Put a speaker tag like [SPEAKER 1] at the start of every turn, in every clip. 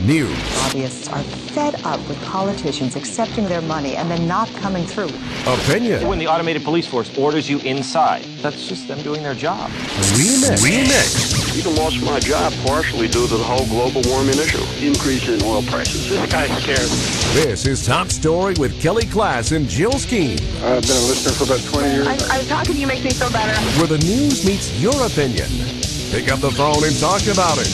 [SPEAKER 1] news,
[SPEAKER 2] Lobbyists are fed up with politicians accepting their money and then not coming through.
[SPEAKER 1] opinion,
[SPEAKER 3] When the automated police force orders you inside, that's just them doing their job.
[SPEAKER 1] remix.
[SPEAKER 4] Even lost my job partially due to the whole global warming issue. Increase in oil prices. This guy's scared.
[SPEAKER 1] This is Top Story with Kelly Klass and Jill Skeen,
[SPEAKER 4] I've been a listener for about 20 years.
[SPEAKER 5] I'm talking to you makes me feel better.
[SPEAKER 1] where the news meets your opinion. Pick up the phone and talk about it.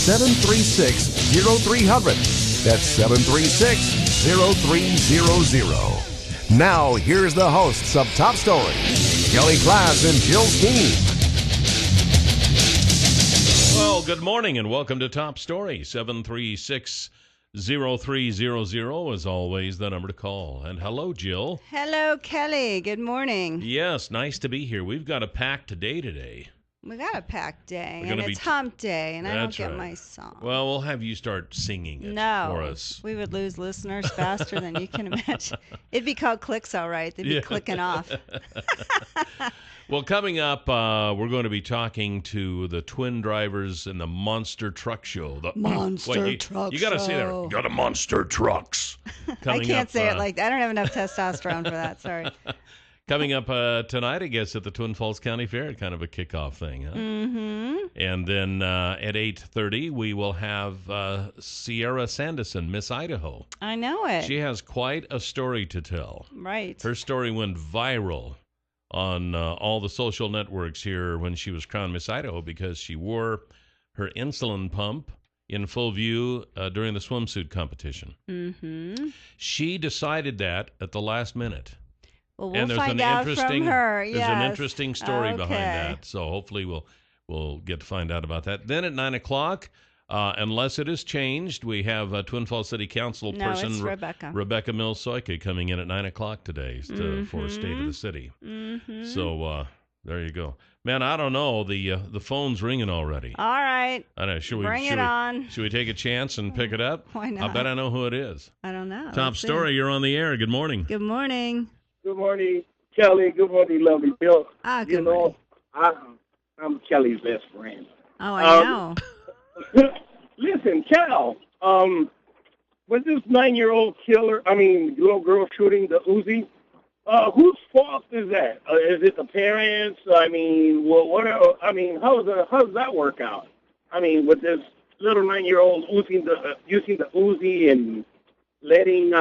[SPEAKER 1] 736-0300. That's 736-0300. Now, here's the hosts of Top Story, Kelly Klass and Jill Skeen.
[SPEAKER 6] Well, good morning and welcome to Top Story. 736-0300 is always the number to call. And hello, Jill.
[SPEAKER 7] Hello, Kelly. Good morning.
[SPEAKER 6] Yes, nice to be here. We've got a packed day today.
[SPEAKER 7] We got a packed day,
[SPEAKER 6] We're
[SPEAKER 7] and
[SPEAKER 6] gonna
[SPEAKER 7] it's
[SPEAKER 6] be-
[SPEAKER 7] hump day, and I don't
[SPEAKER 6] That's
[SPEAKER 7] get
[SPEAKER 6] right.
[SPEAKER 7] my song.
[SPEAKER 6] Well, we'll have you start singing it
[SPEAKER 7] No,
[SPEAKER 6] for us.
[SPEAKER 7] we would lose listeners faster than you can imagine. It'd be called clicks, all right. They'd be
[SPEAKER 6] Yeah.
[SPEAKER 7] clicking off.
[SPEAKER 6] Well, coming up, we're going to be talking to the twin drivers in the Monster Truck Show. The
[SPEAKER 7] Truck
[SPEAKER 6] You got to say that.
[SPEAKER 7] Show.
[SPEAKER 6] You got a Monster Trucks.
[SPEAKER 7] I
[SPEAKER 6] Coming
[SPEAKER 7] can't
[SPEAKER 6] up,
[SPEAKER 7] say it like that. I don't have enough testosterone for that. Sorry.
[SPEAKER 6] Coming up tonight, I guess, at the Twin Falls County Fair, kind of a kickoff thing, huh?
[SPEAKER 7] Mm-hmm.
[SPEAKER 6] And then at 8:30, we will have Sierra Sandison, Miss Idaho.
[SPEAKER 7] I know it.
[SPEAKER 6] She has quite a story to tell.
[SPEAKER 7] Right.
[SPEAKER 6] Her story went viral on all the social networks here when she was crowned Miss Idaho because she wore her insulin pump in full view during the swimsuit competition.
[SPEAKER 7] Mm-hmm.
[SPEAKER 6] She decided that at the last minute.
[SPEAKER 7] Well,
[SPEAKER 6] And
[SPEAKER 7] we'll
[SPEAKER 6] there's
[SPEAKER 7] find
[SPEAKER 6] an
[SPEAKER 7] out
[SPEAKER 6] interesting,
[SPEAKER 7] from her.
[SPEAKER 6] There's an
[SPEAKER 7] Yes.
[SPEAKER 6] interesting story behind
[SPEAKER 7] Okay.
[SPEAKER 6] that. So hopefully we'll get to find out about that. Then at 9 o'clock, unless it has changed, we have Twin Falls City Council
[SPEAKER 7] No,
[SPEAKER 6] person
[SPEAKER 7] it's Rebecca.
[SPEAKER 6] Rebecca Mills-Soyka coming in at 9 o'clock today for State of the City.
[SPEAKER 7] Mm-hmm.
[SPEAKER 6] So there you go. Man, I don't know. The phone's ringing already.
[SPEAKER 7] All right.
[SPEAKER 6] I know.
[SPEAKER 7] Bring it on.
[SPEAKER 6] Should we take a chance and pick it up?
[SPEAKER 7] Why
[SPEAKER 6] I
[SPEAKER 7] not?
[SPEAKER 6] bet I know who it is.
[SPEAKER 7] I don't know.
[SPEAKER 6] Top
[SPEAKER 7] Let's see.
[SPEAKER 6] Story, you're on the air. Good morning.
[SPEAKER 7] Good morning.
[SPEAKER 8] Good morning, Kelly. Good morning, lovely Bill.
[SPEAKER 7] Good
[SPEAKER 8] You
[SPEAKER 7] morning.
[SPEAKER 8] know, I'm Kelly's best friend.
[SPEAKER 7] Oh, I know.
[SPEAKER 8] Listen, Cal, was this 9-year-old little girl shooting the Uzi? Whose fault is that? Is it the parents? I mean, how does that work out? I mean, with this little 9-year-old using the Uzi and letting,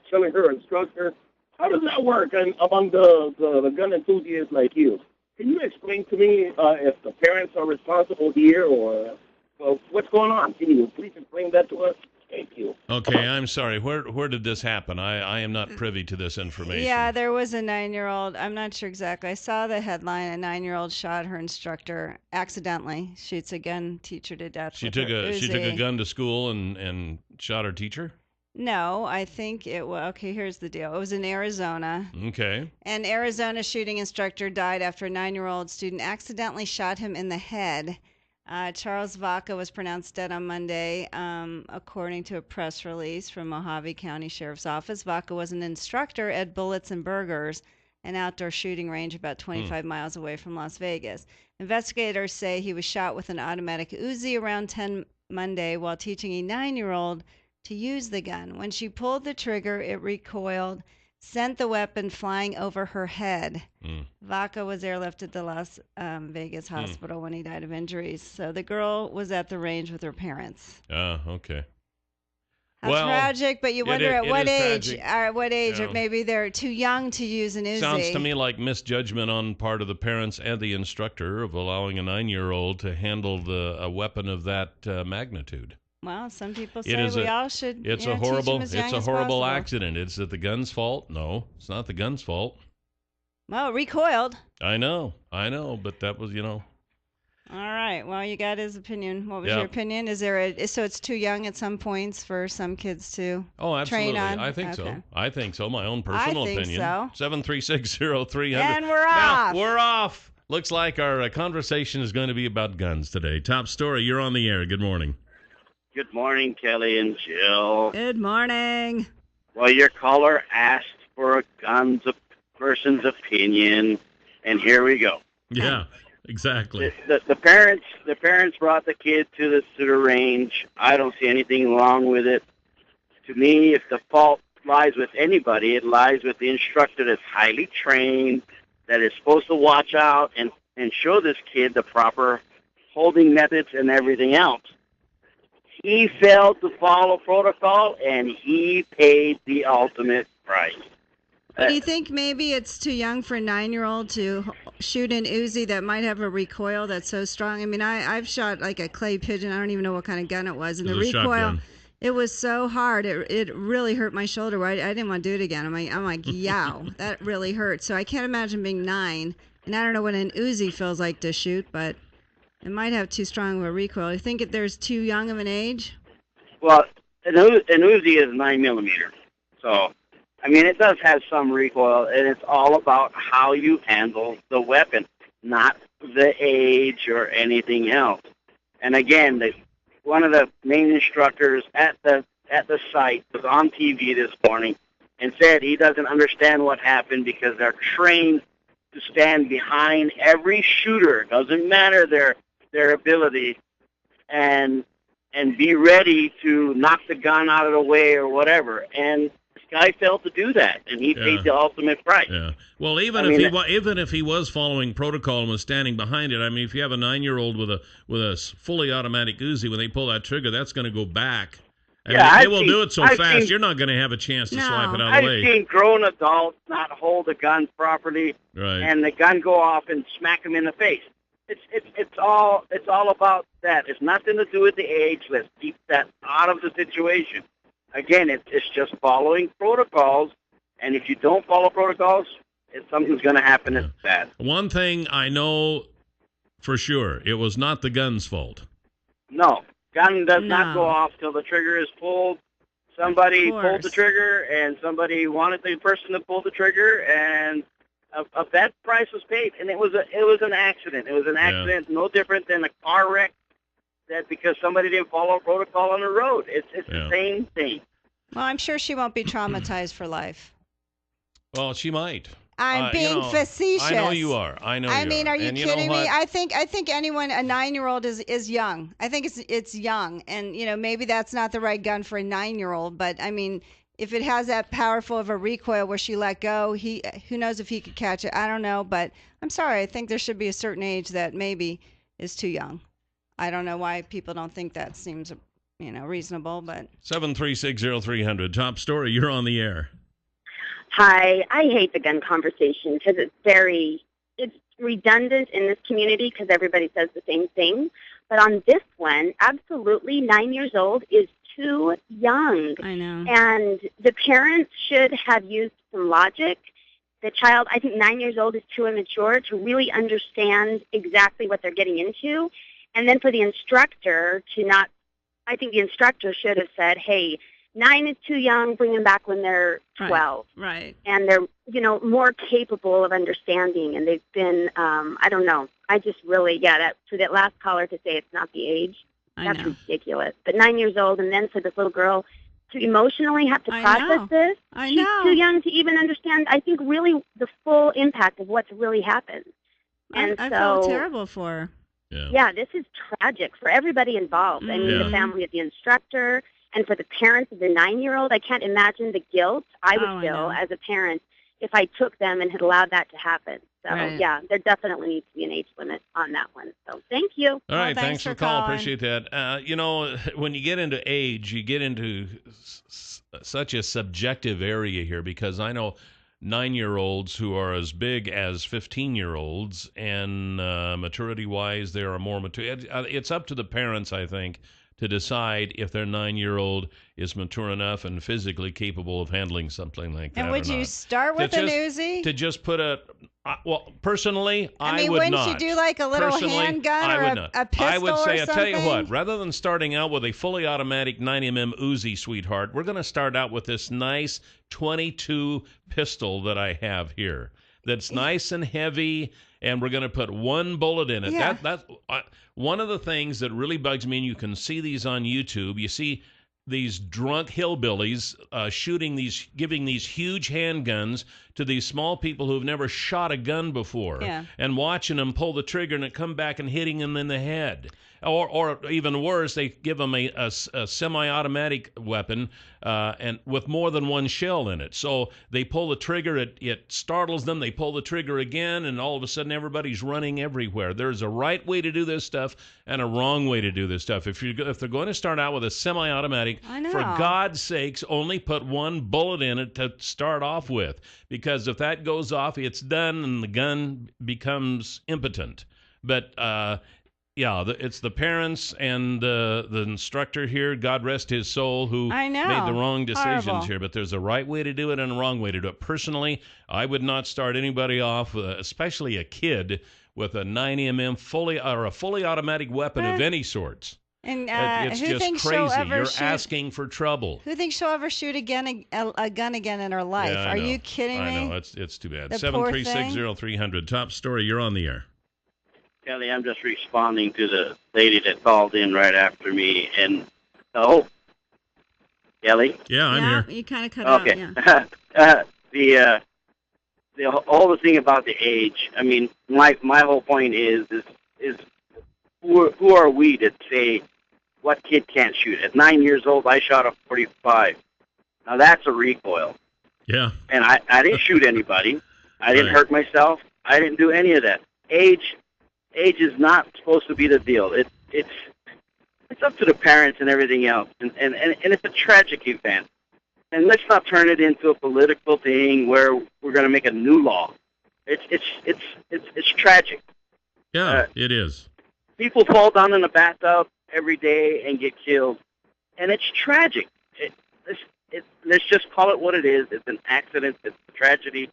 [SPEAKER 8] killing her instructor. How does that work among the gun enthusiasts like you? Can you explain to me if the parents are responsible here or what's going on? Can you please explain that to us? Thank you.
[SPEAKER 6] Okay, I'm sorry. Where did this happen? I am not privy to this information.
[SPEAKER 7] Yeah, there was a 9-year-old. I'm not sure exactly. I saw the headline. A 9-year-old shot her instructor accidentally. Shoots a gun teacher to death.
[SPEAKER 6] She
[SPEAKER 7] with
[SPEAKER 6] took
[SPEAKER 7] her
[SPEAKER 6] she took a
[SPEAKER 7] Uzi.
[SPEAKER 6] gun to school and shot her teacher?
[SPEAKER 7] No, I think it was. Okay, here's the deal. It was in Arizona.
[SPEAKER 6] Okay.
[SPEAKER 7] An Arizona shooting instructor died after a 9-year-old student accidentally shot him in the head. Charles Vaca was pronounced dead on Monday, according to a press release from Mojave County Sheriff's Office. Vaca was an instructor at Bullets and Burgers, an outdoor shooting range about 25 miles away from Las Vegas. Investigators say he was shot with an automatic Uzi around 10 Monday while teaching a 9-year-old to use the gun. When she pulled the trigger, it recoiled, sent the weapon flying over her head. Vaca was airlifted to Las Vegas hospital when he died of injuries. So the girl was at the range with her parents.
[SPEAKER 6] Okay.
[SPEAKER 7] How
[SPEAKER 6] Well,
[SPEAKER 7] tragic, but you wonder
[SPEAKER 6] it
[SPEAKER 7] at what
[SPEAKER 6] is
[SPEAKER 7] age,
[SPEAKER 6] tragic.
[SPEAKER 7] or what age,
[SPEAKER 6] Yeah.
[SPEAKER 7] or maybe they're too young to use an Uzi.
[SPEAKER 6] Sounds to me like misjudgment on part of the parents and the instructor of allowing a 9-year-old to handle a weapon of that magnitude.
[SPEAKER 7] Well, some people
[SPEAKER 6] It
[SPEAKER 7] say
[SPEAKER 6] is
[SPEAKER 7] we all should.
[SPEAKER 6] It's
[SPEAKER 7] teach
[SPEAKER 6] a
[SPEAKER 7] them
[SPEAKER 6] horrible
[SPEAKER 7] as young as
[SPEAKER 6] horrible
[SPEAKER 7] possible.
[SPEAKER 6] accident. Is it the gun's fault? No, it's not the gun's fault.
[SPEAKER 7] Well, it recoiled.
[SPEAKER 6] I know, but that was,
[SPEAKER 7] All right. Well, you got his opinion. What was
[SPEAKER 6] Yeah.
[SPEAKER 7] your opinion? Is there so it's too young at some points for some kids to
[SPEAKER 6] Oh, absolutely.
[SPEAKER 7] train on?
[SPEAKER 6] I think so.
[SPEAKER 7] Okay.
[SPEAKER 6] I think so. My own personal
[SPEAKER 7] think
[SPEAKER 6] opinion.
[SPEAKER 7] so.
[SPEAKER 6] 7360300.
[SPEAKER 7] And we're
[SPEAKER 6] Now,
[SPEAKER 7] off.
[SPEAKER 6] we're off. Looks like our conversation is going to be about guns today. Top Story, you're on the air. Good morning.
[SPEAKER 4] Good morning, Kelly and Jill.
[SPEAKER 7] Good morning.
[SPEAKER 4] Well, your caller asked for a person's opinion, and here we go.
[SPEAKER 6] Yeah. exactly.
[SPEAKER 4] The parents brought the kid to the range. I don't see anything wrong with it. To me, if the fault lies with anybody, it lies with the instructor that's highly trained, that is supposed to watch out and show this kid the proper holding methods and everything else. He failed to follow protocol, and he paid the ultimate price.
[SPEAKER 7] But do you think maybe it's too young for a 9-year-old to shoot an Uzi that might have a recoil that's so strong? I mean, I've shot like a clay pigeon. I don't even know what kind of gun it was. And the recoil, shotgun. It was so hard. It really hurt my shoulder. I didn't want to do it again. I'm like, yow, that really hurt. So I can't imagine being 9. And I don't know what an Uzi feels like to shoot, but it might have too strong of a recoil. You think there's too young of an age?
[SPEAKER 4] Well, an Uzi is 9mm. So, I mean, it does have some recoil, and it's all about how you handle the weapon, not the age or anything else. And again, one of the main instructors at the site was on TV this morning and said he doesn't understand what happened because they're trained to stand behind every shooter. It doesn't matter their ability, and be ready to knock the gun out of the way or whatever. And this guy failed to do that, and he paid the ultimate price.
[SPEAKER 6] Yeah. Well, even if he was following protocol and was standing behind it, I mean, if you have a 9-year-old with a fully automatic Uzi, when they pull that trigger, that's going to go back. They will do it so fast, you're not going to have a chance to swipe it out of the way.
[SPEAKER 4] I've seen grown adults not hold the gun properly,
[SPEAKER 6] right,
[SPEAKER 4] and the gun go off and smack them in the face. It's all about that. It's nothing to do with the age. Let's keep that out of the situation. Again, it's just following protocols, and if you don't follow protocols, something's going to happen that's bad.
[SPEAKER 6] One thing I know for sure, it was not the gun's fault.
[SPEAKER 4] No. Gun does not go off till the trigger is pulled. Somebody pulled the trigger, and somebody wanted the person to pull the trigger, and that price was paid. And it was an accident. It was an accident, no different than a car wreck. That because somebody didn't follow protocol on the road, it's the same thing.
[SPEAKER 7] Well, I'm sure she won't be traumatized for life.
[SPEAKER 6] Well, she might.
[SPEAKER 7] I'm being facetious.
[SPEAKER 6] I know you are. I
[SPEAKER 7] mean, are you kidding me? I think anyone, a 9-year-old is young. I think it's young, and maybe that's not the right gun for a 9-year-old. But I mean, if it has that powerful of a recoil where she let go, who knows if he could catch it? I don't know, but I'm sorry. I think there should be a certain age that maybe is too young. I don't know why people don't think that seems reasonable, but
[SPEAKER 6] 7360300 top story. You're on the air.
[SPEAKER 5] Hi, I hate the gun conversation because it's redundant in this community because everybody says the same thing. But on this one, absolutely 9 years old is too young.
[SPEAKER 7] I know.
[SPEAKER 5] And the parents should have used some logic. The child, I think 9 years old is too immature to really understand exactly what they're getting into. And then for the instructor I think the instructor should have said, hey, 9 is too young, bring them back when they're 12.
[SPEAKER 7] Right.
[SPEAKER 5] And they're, more capable of understanding. And they've been, I don't know. I just really, for that last caller to say it's not the age, that's ridiculous. But 9 years old, and then for this little girl to emotionally have to process this, she's too young to even understand, I think, really the full impact of what's really happened. And
[SPEAKER 7] I felt terrible for her.
[SPEAKER 5] Yeah, this is tragic for everybody involved. I mean, the family of the instructor, and for the parents of the 9-year-old. I can't imagine the guilt I would feel as a parent if I took them and had allowed that to happen. So, there definitely needs to be an age limit on that one. So, thank you.
[SPEAKER 6] All right, thanks for the call. Appreciate that. When you get into age, you get into such a subjective area here because I know 9-year-olds who are as big as 15-year-olds, and maturity-wise, they are more mature. It's up to the parents, I think, to decide if their 9-year-old is mature enough and physically capable of handling something like that.
[SPEAKER 7] And would you start with an Uzi?
[SPEAKER 6] To just put personally, I would
[SPEAKER 7] wouldn't
[SPEAKER 6] not.
[SPEAKER 7] You do like a little handgun or a pistol
[SPEAKER 6] I would say,
[SPEAKER 7] or something?
[SPEAKER 6] I'll tell you what, rather than starting out with a fully automatic 9mm Uzi, sweetheart, we're going to start out with this nice 22 pistol that I have here. That's nice and heavy, and we're going to put one bullet in it.
[SPEAKER 7] Yeah.
[SPEAKER 6] That's one of the things that really bugs me, and you can see these on YouTube. You see these drunk hillbillies giving these huge handguns to these small people who've never shot a gun before and watching them pull the trigger and it come back and hitting them in the head. Or even worse, they give them a semi-automatic weapon and with more than one shell in it. So they pull the trigger, it startles them, they pull the trigger again, and all of a sudden everybody's running everywhere. There's a right way to do this stuff and a wrong way to do this stuff. If they're going to start out with a semi-automatic, for God's sakes, only put one bullet in it to start off with. Because if that goes off, it's done and the gun becomes impotent. But it's the parents and the instructor here, God rest his soul, who made the wrong decisions here. But there's a right way to do it and a wrong way to do it. Personally, I would not start anybody off, especially a kid, with a 9mm fully automatic weapon of any sorts.
[SPEAKER 7] And
[SPEAKER 6] it's
[SPEAKER 7] who
[SPEAKER 6] just
[SPEAKER 7] thinks
[SPEAKER 6] crazy.
[SPEAKER 7] she'll ever
[SPEAKER 6] You're
[SPEAKER 7] shoot,
[SPEAKER 6] asking for trouble.
[SPEAKER 7] Who thinks she'll ever shoot a gun again in her life?
[SPEAKER 6] Yeah,
[SPEAKER 7] Are you kidding me?
[SPEAKER 6] I know. It's too bad.
[SPEAKER 7] The poor thing.
[SPEAKER 6] 7360300. Top story. You're on the air.
[SPEAKER 4] Kelly, I'm just responding to the lady that called in right after me. And Kelly?
[SPEAKER 6] Yeah, I'm here.
[SPEAKER 7] You kind of cut out.
[SPEAKER 4] Yeah. The whole thing about the age. I mean, my whole point is who are we to say what kid can't shoot? At 9 years old, I shot a .45. Now that's a recoil.
[SPEAKER 6] Yeah.
[SPEAKER 4] And I didn't shoot anybody. I didn't hurt myself. I didn't do any of that. Age is not supposed to be the deal. It's up to the parents and everything else. And it's a tragic event. And let's not turn it into a political thing where we're going to make a new law. It's tragic.
[SPEAKER 6] Yeah, it is.
[SPEAKER 4] People fall down in the bathtub every day and get killed, and it's tragic. Let's just call it what it is. It's an accident. It's a tragedy,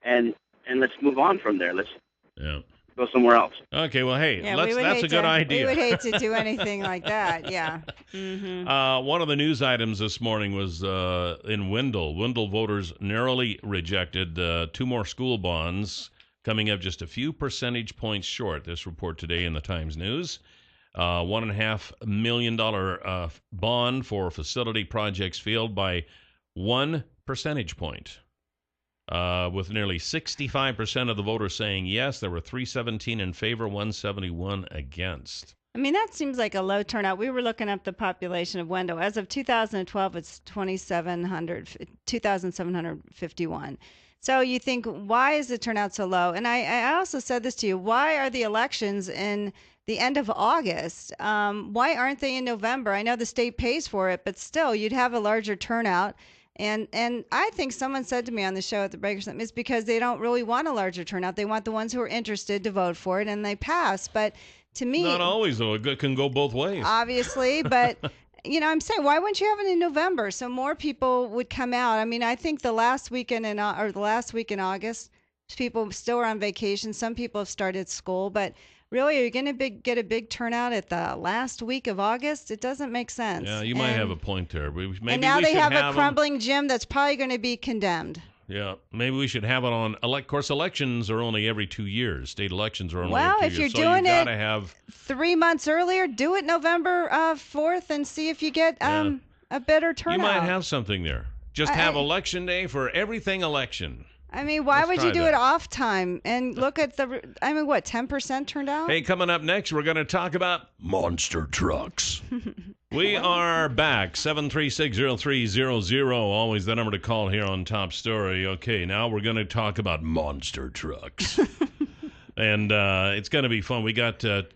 [SPEAKER 4] and let's move on from there. Let's go somewhere else.
[SPEAKER 6] Okay, well, hey, that's a good idea.
[SPEAKER 7] We would hate to do anything like that, yeah. Mm-hmm.
[SPEAKER 6] One of the news items this morning was in Wendell. Wendell voters narrowly rejected 2 more school bonds, coming up just a few percentage points short. This report today in the Times News. $1.5 million bond for facility projects failed by 1 percentage point. With nearly 65% of the voters saying yes, there were 317 in favor, 171 against.
[SPEAKER 7] I mean, that seems like a low turnout. We were looking up the population of Wendell. As of 2012, it's 2,751. So you think, why is the turnout so low? And I also said this to you. Why are the elections in the end of August? Why aren't they in November? I know the state pays for it, but still, you'd have a larger turnout. And I think someone said to me on the show at the Breakers, it's because they don't really want a larger turnout. They want the ones who are interested to vote for it, and they pass. But to me...
[SPEAKER 6] Not always, though. It can go both ways.
[SPEAKER 7] Obviously, but... I'm saying, why wouldn't you have it in November so more people would come out? I mean, I think the last week in August, people still are on vacation. Some people have started school, but really, are you going to get a big turnout at the last week of August? It doesn't make sense.
[SPEAKER 6] Yeah, you might have a point there.
[SPEAKER 7] And now they have a crumbling gym that's probably going to be condemned.
[SPEAKER 6] Yeah, maybe we should have it on. Of course, elections are only every 2 years. State elections are only every 2 years. Well,
[SPEAKER 7] if you're doing it 3 months earlier, do it November 4th and see if you get a better turnout.
[SPEAKER 6] You might have something there. Just have election day for everything election.
[SPEAKER 7] I mean, why would you do it off time? And look at 10% turned out?
[SPEAKER 6] Hey, coming up next, we're going to talk about monster trucks. We are back, 7360300, always the number to call here on Top Story. Okay, now we're going to talk about monster trucks. And it's going to be fun. We got the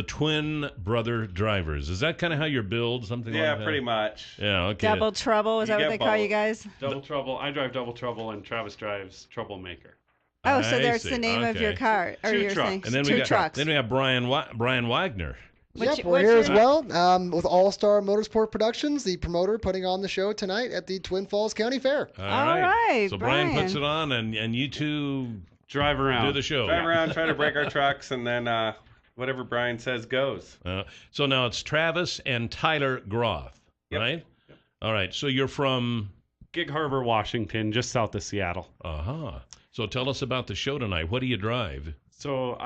[SPEAKER 6] twin brother drivers. Is that kind of how you're billed? Something like that?
[SPEAKER 9] Yeah, pretty much.
[SPEAKER 6] Yeah, okay.
[SPEAKER 7] Double Trouble, is that what they call you guys?
[SPEAKER 9] Double Trouble. I drive Double Trouble, and Travis drives Troublemaker.
[SPEAKER 7] Oh, so there's the name of your car. Or your
[SPEAKER 9] trucks.
[SPEAKER 7] thing.
[SPEAKER 6] And then
[SPEAKER 7] Two trucks.
[SPEAKER 6] Then we have Brian Wagner.
[SPEAKER 10] Yep, we're here as well with All Star Motorsport Productions, the promoter putting on the show tonight at the Twin Falls County Fair.
[SPEAKER 6] All right. So Brian puts it on, and you two
[SPEAKER 9] drive around,
[SPEAKER 6] do the show.
[SPEAKER 9] Drive around, try to break our trucks, and then whatever Brian says goes.
[SPEAKER 6] So now it's Travis and Tyler Groth, right? Yep. All right. So you're from
[SPEAKER 9] Gig Harbor, Washington, just south of Seattle.
[SPEAKER 6] So tell us about the show tonight. What do you drive?
[SPEAKER 9] So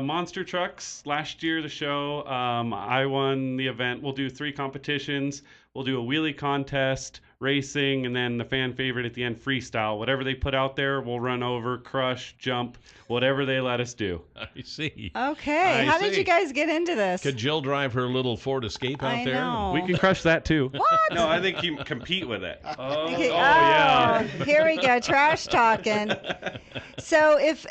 [SPEAKER 9] monster trucks. Last year, the show, I won the event. We'll do 3 competitions. We'll do a wheelie contest,
[SPEAKER 11] racing, and then the fan favorite at the end, freestyle. Whatever they put out there, we'll run over, crush, jump, whatever they let us do.
[SPEAKER 6] I see.
[SPEAKER 7] Okay. How did you guys get into this?
[SPEAKER 6] Could Jill drive her little Ford Escape out there?
[SPEAKER 7] Know.
[SPEAKER 11] We can crush that too.
[SPEAKER 7] What?
[SPEAKER 9] No, I think you compete with it.
[SPEAKER 6] Yeah.
[SPEAKER 7] Here we go, trash talking. So if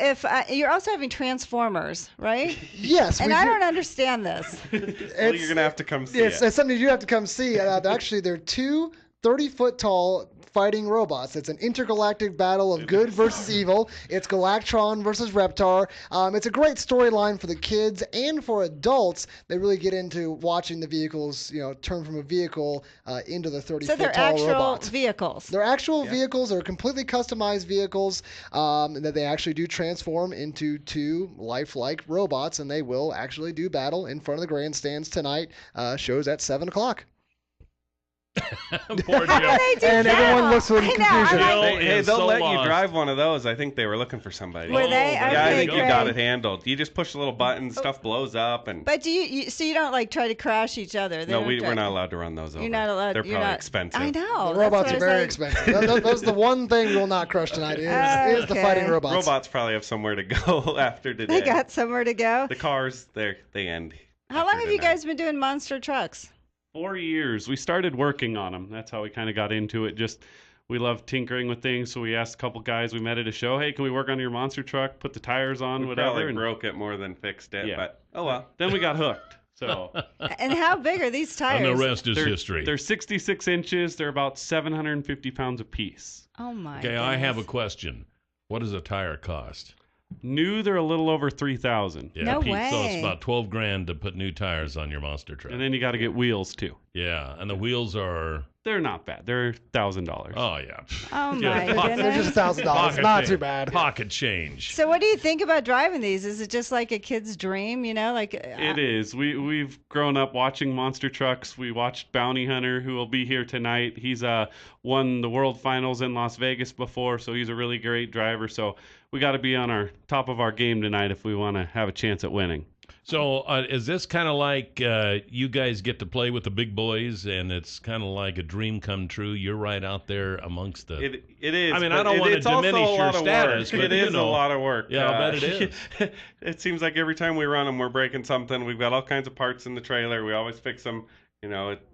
[SPEAKER 7] you're also having Transformers, right?
[SPEAKER 10] Yes.
[SPEAKER 7] And I don't understand this.
[SPEAKER 9] Well, you're gonna have to come see
[SPEAKER 10] It's
[SPEAKER 9] it.
[SPEAKER 10] something you have to come see. Actually, they're two 30-foot tall fighting robots. It's an intergalactic battle of good versus evil. It's Galactron versus Reptar. It's a great storyline for the kids and for adults. They really get into watching the vehicles, turn from a vehicle into the 30-foot tall robots.
[SPEAKER 7] So they're actual vehicles.
[SPEAKER 10] They're actual vehicles. They're completely customized vehicles that they actually do transform into two lifelike robots, and they will actually do battle in front of the grandstands tonight. Shows at 7 o'clock.
[SPEAKER 6] Poor Jill.
[SPEAKER 10] And everyone looks with confusion.
[SPEAKER 9] They'll let you drive one of those. I think they were looking for somebody.
[SPEAKER 7] Were they?
[SPEAKER 9] Yeah, I
[SPEAKER 7] Okay,
[SPEAKER 9] think you
[SPEAKER 7] great.
[SPEAKER 9] got it handled. You just push the little button, stuff blows up, and
[SPEAKER 7] But do you so you don't like try to crash each other? They
[SPEAKER 9] no,
[SPEAKER 7] don't
[SPEAKER 9] we're
[SPEAKER 7] try-
[SPEAKER 9] not allowed to run those over.
[SPEAKER 7] You're not allowed.
[SPEAKER 9] They're
[SPEAKER 7] you're
[SPEAKER 9] probably
[SPEAKER 7] not-
[SPEAKER 9] expensive.
[SPEAKER 7] I know.
[SPEAKER 10] The robots
[SPEAKER 7] that's
[SPEAKER 10] are
[SPEAKER 7] what I
[SPEAKER 10] very
[SPEAKER 7] was like.
[SPEAKER 10] expensive. That's the one thing we will not crush tonight is the fighting robots.
[SPEAKER 9] Robots probably have somewhere to go after today.
[SPEAKER 7] They got somewhere to go.
[SPEAKER 9] The cars, they end.
[SPEAKER 7] How long have you guys been doing monster trucks?
[SPEAKER 11] 4 years. We started working on them. That's how we kind of got into it. Just we love tinkering with things, so we asked a couple guys we met at a show, hey, can we work on your monster truck, put the tires on,
[SPEAKER 9] We
[SPEAKER 11] whatever.
[SPEAKER 9] probably
[SPEAKER 11] and
[SPEAKER 9] broke it more than fixed it,
[SPEAKER 11] Yeah.
[SPEAKER 9] but oh well.
[SPEAKER 11] Then we got hooked. So
[SPEAKER 7] And how big are these tires?
[SPEAKER 6] And the rest is
[SPEAKER 11] they're,
[SPEAKER 6] history.
[SPEAKER 11] They're 66 inches. They're about 750 pounds a piece.
[SPEAKER 7] Oh my.
[SPEAKER 6] Okay, I have a question. What does a tire cost?
[SPEAKER 11] New, they're a little over 3,000.
[SPEAKER 6] Yeah,
[SPEAKER 7] No
[SPEAKER 6] Pete,
[SPEAKER 7] way.
[SPEAKER 6] So it's about $12,000 to put new tires on your monster truck.
[SPEAKER 11] And then you got to get wheels too.
[SPEAKER 6] Yeah, and the wheels are.
[SPEAKER 11] They're not bad. They're $1,000.
[SPEAKER 6] Oh yeah.
[SPEAKER 7] Oh
[SPEAKER 6] Yeah,
[SPEAKER 7] my
[SPEAKER 6] pocket-
[SPEAKER 10] They're
[SPEAKER 7] goodness.
[SPEAKER 10] just $1,000.
[SPEAKER 6] Pocket
[SPEAKER 10] Not
[SPEAKER 6] change.
[SPEAKER 10] too bad.
[SPEAKER 6] Pocket change.
[SPEAKER 7] So what do you think about driving these? Is it just like a kid's dream? Like
[SPEAKER 11] It is. We've grown up watching monster trucks. We watched Bounty Hunter, who will be here tonight. He's won the World Finals in Las Vegas before, so he's a really great driver. So we got to be on our top of our game tonight if we want to have a chance at winning.
[SPEAKER 6] So is this kind of like you guys get to play with the big boys, and it's kind of like a dream come true? You're right out there amongst the.
[SPEAKER 9] It is.
[SPEAKER 6] I mean,
[SPEAKER 9] but
[SPEAKER 6] I don't want to
[SPEAKER 9] it's also
[SPEAKER 6] diminish
[SPEAKER 9] a
[SPEAKER 6] your
[SPEAKER 9] lot of
[SPEAKER 6] status,
[SPEAKER 9] work.
[SPEAKER 6] but
[SPEAKER 9] It is
[SPEAKER 6] you know,
[SPEAKER 9] a lot of work.
[SPEAKER 6] Yeah, I bet it is.
[SPEAKER 9] It seems like every time we run them, we're breaking something. We've got all kinds of parts in the trailer. We always fix them.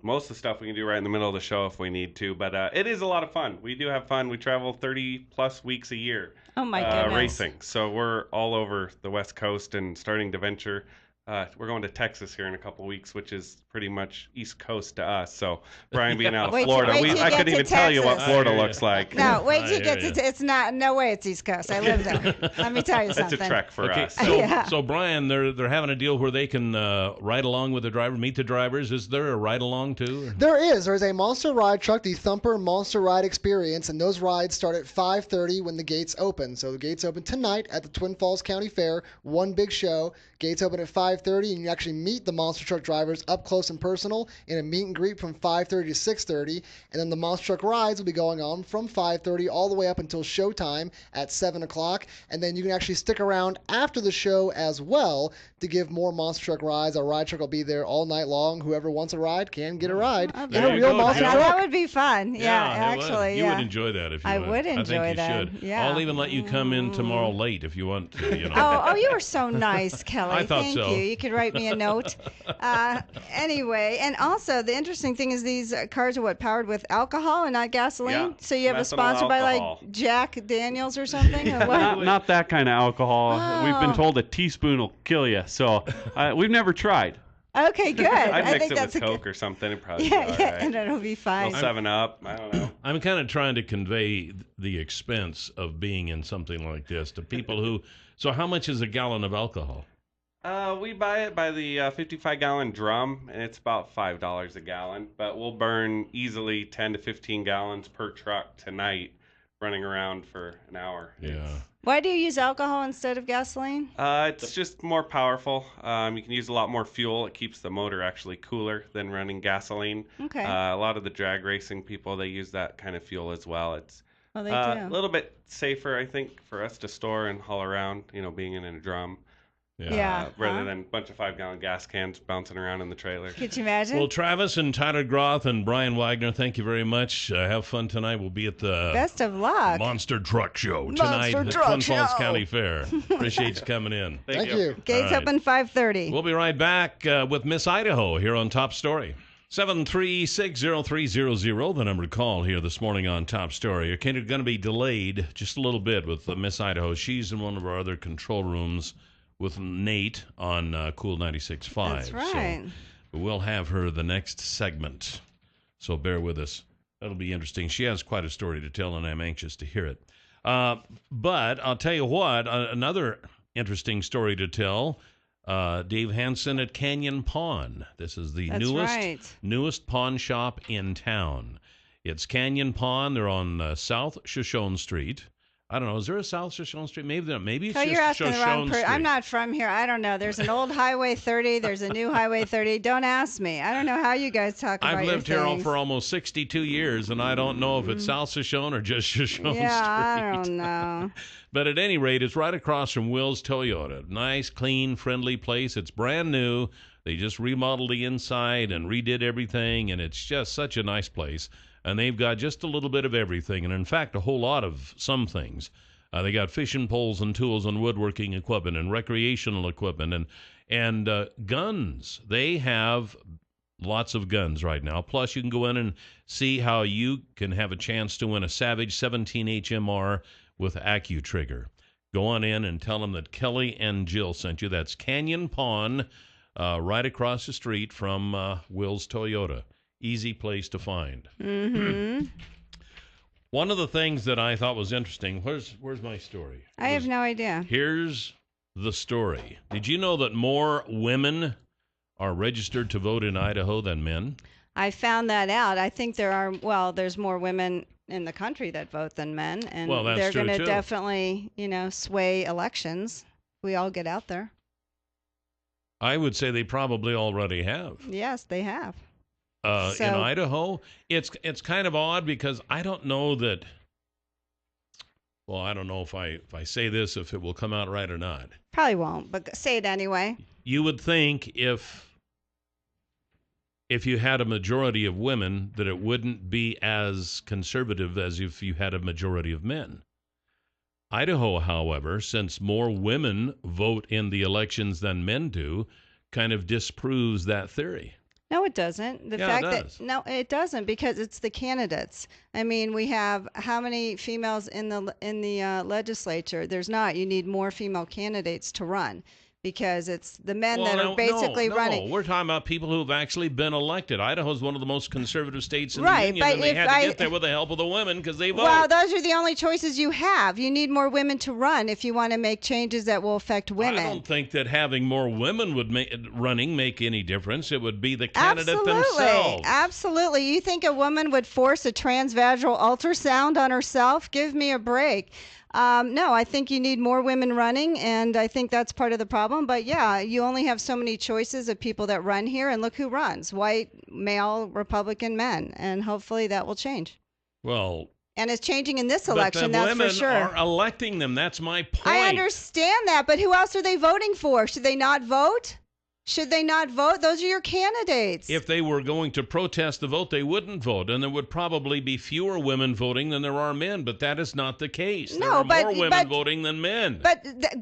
[SPEAKER 9] Most of the stuff we can do right in the middle of the show if we need to. But it is a lot of fun. We do have fun. We travel 30-plus weeks a year.
[SPEAKER 7] Oh my goodness.
[SPEAKER 9] Racing. So we're all over the West Coast and starting to venture. We're going to Texas here in a couple weeks, which is pretty much East Coast to us. So Brian being out of Florida,
[SPEAKER 7] wait till you
[SPEAKER 9] I
[SPEAKER 7] get
[SPEAKER 9] couldn't
[SPEAKER 7] to
[SPEAKER 9] even tell you what
[SPEAKER 7] Texas.
[SPEAKER 9] Florida
[SPEAKER 6] I hear
[SPEAKER 9] looks like.
[SPEAKER 7] No, wait till
[SPEAKER 6] I
[SPEAKER 7] you get
[SPEAKER 6] hear
[SPEAKER 7] to. It's not. No way. It's East Coast. I live there. Let me tell you
[SPEAKER 9] It's
[SPEAKER 7] something.
[SPEAKER 9] a trek for
[SPEAKER 6] Okay,
[SPEAKER 9] us.
[SPEAKER 6] so,
[SPEAKER 7] Yeah.
[SPEAKER 6] so Brian, they're having a deal where they can ride along with the driver, meet the drivers. Is there a ride along too?
[SPEAKER 10] There is. There's a monster ride truck, the Thumper Monster Ride Experience, and those rides start at 5:30 when the gates open. So the gates open tonight at the Twin Falls County Fair. One big show. Gates open at 5:30, and you actually meet the monster truck drivers up close and personal in a meet and greet from 5:30 to 6:30. And then the monster truck rides will be going on from 5:30 all the way up until showtime at 7 o'clock. And then you can actually stick around after the show as well to give more monster truck rides. Our ride truck will be there all night long. Whoever wants a ride can get a ride in
[SPEAKER 6] There
[SPEAKER 10] a
[SPEAKER 6] you
[SPEAKER 10] real
[SPEAKER 6] go,
[SPEAKER 10] monster
[SPEAKER 6] Jill.
[SPEAKER 10] truck.
[SPEAKER 7] That would be fun. Yeah,
[SPEAKER 6] it would.
[SPEAKER 7] actually,
[SPEAKER 6] You
[SPEAKER 7] yeah.
[SPEAKER 6] would enjoy that if you
[SPEAKER 7] I
[SPEAKER 6] would.
[SPEAKER 7] would
[SPEAKER 6] I
[SPEAKER 7] enjoy
[SPEAKER 6] think you
[SPEAKER 7] that.
[SPEAKER 6] should.
[SPEAKER 7] Yeah.
[SPEAKER 6] I'll even let you come in tomorrow late if you want to.
[SPEAKER 7] Oh, you were so nice, Kelly.
[SPEAKER 6] I thought
[SPEAKER 7] Thank
[SPEAKER 6] so.
[SPEAKER 7] you. You could write me a note. Anyway, and also the interesting thing is these cars are powered with alcohol and not gasoline.
[SPEAKER 9] Yeah,
[SPEAKER 7] So you have a
[SPEAKER 9] methanol
[SPEAKER 7] sponsor by
[SPEAKER 9] alcohol.
[SPEAKER 7] like Jack Daniels or something. Or what?
[SPEAKER 11] Not that kind of alcohol. We've
[SPEAKER 7] Oh.
[SPEAKER 11] been told a teaspoon will kill you. So we've never tried.
[SPEAKER 7] Okay, good.
[SPEAKER 9] I'd
[SPEAKER 7] I
[SPEAKER 9] mix
[SPEAKER 7] think
[SPEAKER 9] it
[SPEAKER 7] that's
[SPEAKER 9] with
[SPEAKER 7] a
[SPEAKER 9] Coke
[SPEAKER 7] good.
[SPEAKER 9] or something. It'd probably
[SPEAKER 7] Yeah,
[SPEAKER 9] be all
[SPEAKER 7] yeah,
[SPEAKER 9] right.
[SPEAKER 7] and it'll be fine.
[SPEAKER 9] Little 7-Up. I don't know.
[SPEAKER 6] I'm kind of trying to convey the expense of being in something like this to people who. So how much is a gallon of alcohol?
[SPEAKER 9] We buy it by the 55-gallon drum, and it's about $5 a gallon. But we'll burn easily 10 to 15 gallons per truck tonight, running around for an hour.
[SPEAKER 6] Yeah.
[SPEAKER 7] Why do you use alcohol instead of gasoline?
[SPEAKER 9] It's just more powerful. You can use a lot more fuel. It keeps the motor actually cooler than running gasoline.
[SPEAKER 7] Okay.
[SPEAKER 9] A lot of the drag racing people, they use that kind of fuel as well. It's
[SPEAKER 7] Oh, they
[SPEAKER 9] a
[SPEAKER 7] do.
[SPEAKER 9] little bit safer, I think, for us to store and haul around, being in a drum. rather than a bunch of 5-gallon gas cans bouncing around in the trailer.
[SPEAKER 7] Could you imagine?
[SPEAKER 6] Well, Travis and Tyler Groth and Brian Wagner, thank you very much. Have fun tonight. We'll be at the
[SPEAKER 7] Best of luck.
[SPEAKER 6] Monster Truck Show tonight at Twin Falls County Fair. Appreciate you coming in.
[SPEAKER 10] Thank you.
[SPEAKER 7] Gates open 5:30.
[SPEAKER 6] We'll be right back with Miss Idaho here on Top Story. 7360300, the number to call here this morning on Top Story. You're kind of going to be delayed just a little bit with Miss Idaho. She's in one of our other control rooms with Nate on Cool 96.5.
[SPEAKER 7] That's right.
[SPEAKER 6] So we'll have her the next segment. So bear with us. That'll be interesting. She has quite a story to tell, and I'm anxious to hear it. But I'll tell you what, another interesting story to tell. Dave Hansen at Canyon Pawn. This is the newest pawn shop in town. It's Canyon Pawn. They're on South Shoshone Street. I don't know. Is there a South Shoshone Street? Maybe it's just
[SPEAKER 7] you're asking the wrong person.
[SPEAKER 6] Street.
[SPEAKER 7] I'm not from here. I don't know. There's an old Highway 30. There's a new Highway 30. Don't ask me. I don't know how you guys talk about
[SPEAKER 6] I've lived here
[SPEAKER 7] things.
[SPEAKER 6] for almost 62 years, and I don't know if it's South Shoshone or just Shoshone Street.
[SPEAKER 7] I don't know.
[SPEAKER 6] But at any rate, it's right across from Will's Toyota. Nice, clean, friendly place. It's brand new. They just remodeled the inside and redid everything, and it's just such a nice place. And they've got just a little bit of everything, and in fact, a whole lot of some things. They got fishing poles and tools and woodworking equipment and recreational equipment and guns. They have lots of guns right now. Plus, you can go in and see how you can have a chance to win a Savage 17 HMR with AccuTrigger. Go on in and tell them that Kelly and Jill sent you. That's Canyon Pawn, right across the street from Will's Toyota. Easy place to find.
[SPEAKER 7] Mm-hmm.
[SPEAKER 6] One of the things that I thought was interesting, where's my story?
[SPEAKER 7] I have no idea.
[SPEAKER 6] Here's the story. Did you know that more women are registered to vote in Idaho than men?
[SPEAKER 7] I found that out. I think there's more women in the country that vote than men, and they're going to definitely, sway elections. We all get out there.
[SPEAKER 6] I would say they probably already have.
[SPEAKER 7] Yes, they have.
[SPEAKER 6] In Idaho, it's kind of odd because I don't know that. Well, I don't know if I say this, if it will come out right or not.
[SPEAKER 7] Probably won't, but say it anyway.
[SPEAKER 6] You would think if you had a majority of women that it wouldn't be as conservative as if you had a majority of men. Idaho, however, since more women vote in the elections than men do, kind of disproves that theory.
[SPEAKER 7] No, it doesn't. No, it doesn't, because it's the candidates. I mean, we have how many females in the legislature? There's not. You need more female candidates to run, because it's the men that are basically running.
[SPEAKER 6] No, we're talking about people who have actually been elected. Idaho is one of the most conservative states in the union,
[SPEAKER 7] but
[SPEAKER 6] and they had to get there with the help of the women because they vote.
[SPEAKER 7] Well, those are the only choices you have. You need more women to run if you want to make changes that will affect women.
[SPEAKER 6] I don't think that having more women would make any difference. It would be the candidate themselves.
[SPEAKER 7] Absolutely. You think a woman would force a transvaginal ultrasound on herself? Give me a break. No, I think you need more women running, and I think that's part of the problem. But yeah, you only have so many choices of people that run here, and look who runs: white, male, Republican men, and hopefully that will change.
[SPEAKER 6] Well,
[SPEAKER 7] and it's changing in this election, that's for sure.
[SPEAKER 6] Women are electing them. That's my point.
[SPEAKER 7] I understand that, but who else are they voting for? Should they not vote? Should they not vote? Those are your candidates.
[SPEAKER 6] If they were going to protest the vote, they wouldn't vote, and there would probably be fewer women voting than there are men, but that is not the case. There are more women voting than men.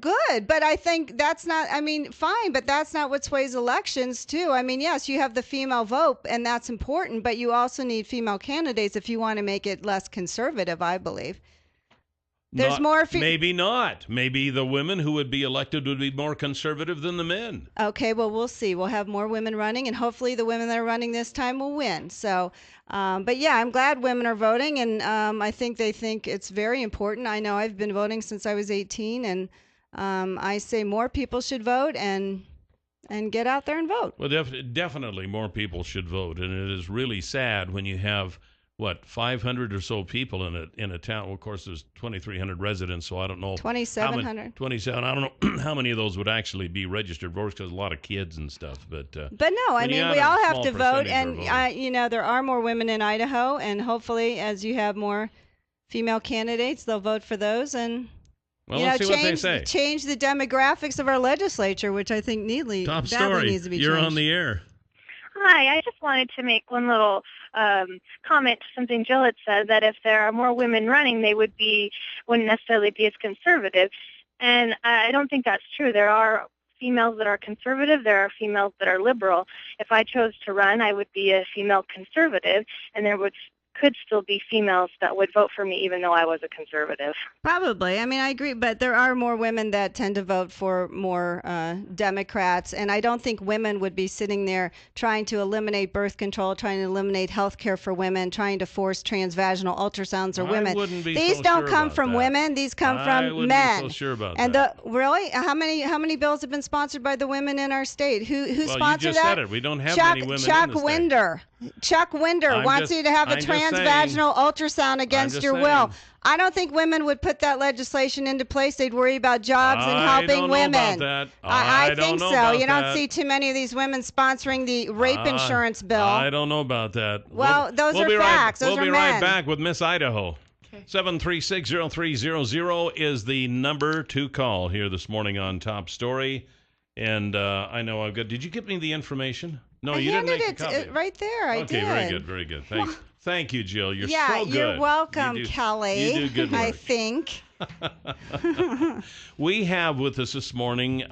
[SPEAKER 7] Good, but I think that's not, fine, but that's not what sways elections, too. Yes, you have the female vote, and that's important, but you also need female candidates if you want to make it less conservative, I believe.
[SPEAKER 6] Maybe not. Maybe the women who would be elected would be more conservative than the men.
[SPEAKER 7] Okay, well, we'll see. We'll have more women running, and hopefully the women that are running this time will win. So, but yeah, I'm glad women are voting, and I think they think it's very important. I know I've been voting since I was 18, and I say more people should vote and get out there and vote.
[SPEAKER 6] Well, definitely more people should vote, and it is really sad when you have 500 or so people in a town. Well, of course, there's 2,300 residents, so I don't know.
[SPEAKER 7] 2,700.
[SPEAKER 6] 27. I don't know how many of those would actually be registered voters, because a lot of kids and stuff. But no,
[SPEAKER 7] we all have to vote, and there are more women in Idaho, and hopefully, as you have more female candidates, they'll vote for those, and
[SPEAKER 6] Well, let's see what they say.
[SPEAKER 7] Change the demographics of our legislature, which I think
[SPEAKER 6] Top
[SPEAKER 7] badly
[SPEAKER 6] story.
[SPEAKER 7] needs to be
[SPEAKER 6] You're
[SPEAKER 7] changed.
[SPEAKER 6] on the air.
[SPEAKER 12] Hi, I just wanted to make one little comment to something Jill had said, that if there are more women running, they wouldn't necessarily be as conservative. And I don't think that's true. There are females that are conservative. There are females that are liberal. If I chose to run, I would be a female conservative, and there could still be females that would vote for me even though I was a conservative.
[SPEAKER 7] Probably. I mean, I agree, but there are more women that tend to vote for more Democrats, and I don't think women would be sitting there trying to eliminate birth control, trying to eliminate health care for women, trying to force transvaginal ultrasounds for women. These don't come from women. These come from men.
[SPEAKER 6] I wouldn't be so sure about that.
[SPEAKER 7] Really? How many bills have been sponsored by the women in our state? Who sponsored that?
[SPEAKER 6] Well, you just said it. We don't have many women in the state.
[SPEAKER 7] Chuck Winder wants you to have a transvaginal ultrasound against your will. I don't think women would put that legislation into place. They'd worry about jobs and helping women.
[SPEAKER 6] I don't know about that.
[SPEAKER 7] I think so. You don't see too many of these women sponsoring the rape insurance bill.
[SPEAKER 6] I don't know about that.
[SPEAKER 7] Well, those are facts. Those are men.
[SPEAKER 6] We'll be right back with Miss Idaho. 7360300 is the number to call here this morning on Top Story. And I know I've got. Did you give me the information? No, you didn't make a copy.
[SPEAKER 7] Right there. I did.
[SPEAKER 6] Okay, very good. Thank you, Jill. You're so good.
[SPEAKER 7] You're welcome, Kelly.
[SPEAKER 6] You do good work.
[SPEAKER 7] I think.
[SPEAKER 6] We have with us this morning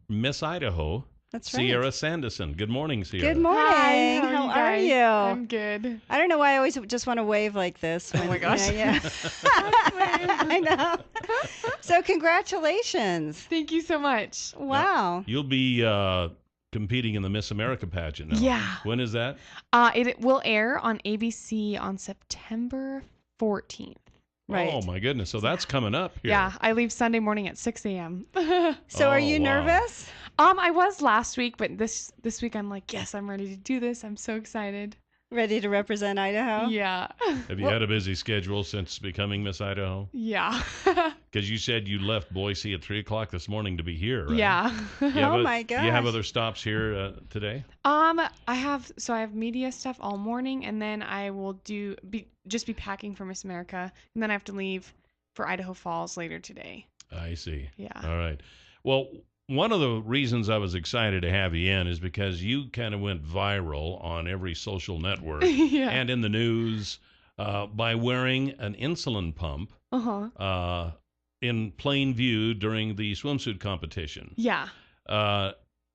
[SPEAKER 6] Miss Idaho.
[SPEAKER 7] That's right.
[SPEAKER 6] Sierra Sanderson. Good morning, Sierra.
[SPEAKER 7] Good morning.
[SPEAKER 13] Hi,
[SPEAKER 7] how are you?
[SPEAKER 13] I'm good.
[SPEAKER 7] I don't know why I always just want to wave like this.
[SPEAKER 13] Oh my gosh.
[SPEAKER 7] Yeah. I know. So congratulations.
[SPEAKER 13] Thank you so much.
[SPEAKER 7] Wow.
[SPEAKER 6] You'll be competing in the Miss America pageant now.
[SPEAKER 13] Yeah.
[SPEAKER 6] When is that?
[SPEAKER 13] It will air on ABC on September 14th.
[SPEAKER 7] Right.
[SPEAKER 6] Oh, my goodness. So that's coming up here.
[SPEAKER 13] Yeah. I leave Sunday morning at 6 a.m.
[SPEAKER 7] So are you nervous?
[SPEAKER 13] I was last week, but this week I'm like, yes, I'm ready to do this. I'm so excited.
[SPEAKER 7] Ready to represent Idaho?
[SPEAKER 13] Yeah.
[SPEAKER 6] Have you had a busy schedule since becoming Miss Idaho?
[SPEAKER 13] Yeah.
[SPEAKER 6] Because you said you left Boise at 3 o'clock this morning to be here, right?
[SPEAKER 13] Yeah.
[SPEAKER 7] My gosh.
[SPEAKER 6] Do you have other stops here today?
[SPEAKER 13] I have media stuff all morning, and then I will just be packing for Miss America, and then I have to leave for Idaho Falls later today.
[SPEAKER 6] I see.
[SPEAKER 13] Yeah.
[SPEAKER 6] All right. Well, one of the reasons I was excited to have you in is because you kind of went viral on every social network and in the news by wearing an insulin pump in plain view during the swimsuit competition.
[SPEAKER 13] Yeah.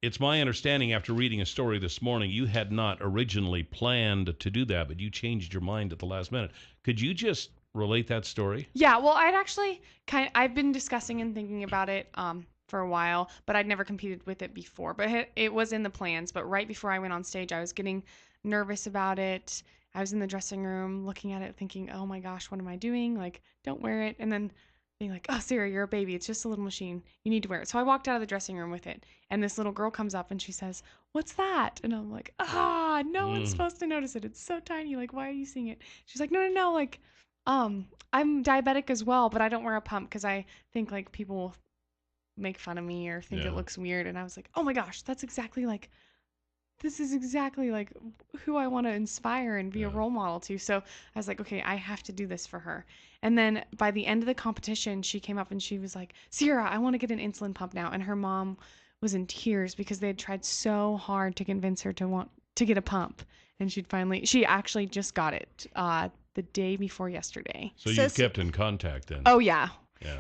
[SPEAKER 6] It's my understanding after reading a story this morning, you had not originally planned to do that, but you changed your mind at the last minute. Could you just relate that story?
[SPEAKER 13] Yeah. Well, I've been discussing and thinking about it for a while, but I'd never competed with it before. But it was in the plans. But right before I went on stage, I was getting nervous about it. I was in the dressing room looking at it thinking, oh my gosh, what am I doing? Like, don't wear it. And then being like, oh, Sarah, you're a baby. It's just a little machine. You need to wear it. So I walked out of the dressing room with it. And this little girl comes up and she says, what's that? And I'm like, no one's supposed to notice it. It's so tiny. Like, why are you seeing it? She's like, no. Like, I'm diabetic as well, but I don't wear a pump because I think like people will make fun of me or think it looks weird. And I was like, oh my gosh, this is exactly like who I want to inspire and be a role model to. So I was like, okay, I have to do this for her. And then by the end of the competition, she came up and she was like, Sierra, I want to get an insulin pump now. And her mom was in tears because they had tried so hard to convince her to want to get a pump. And she actually just got it the day before yesterday.
[SPEAKER 6] So you've kept in contact then?
[SPEAKER 13] Oh, yeah.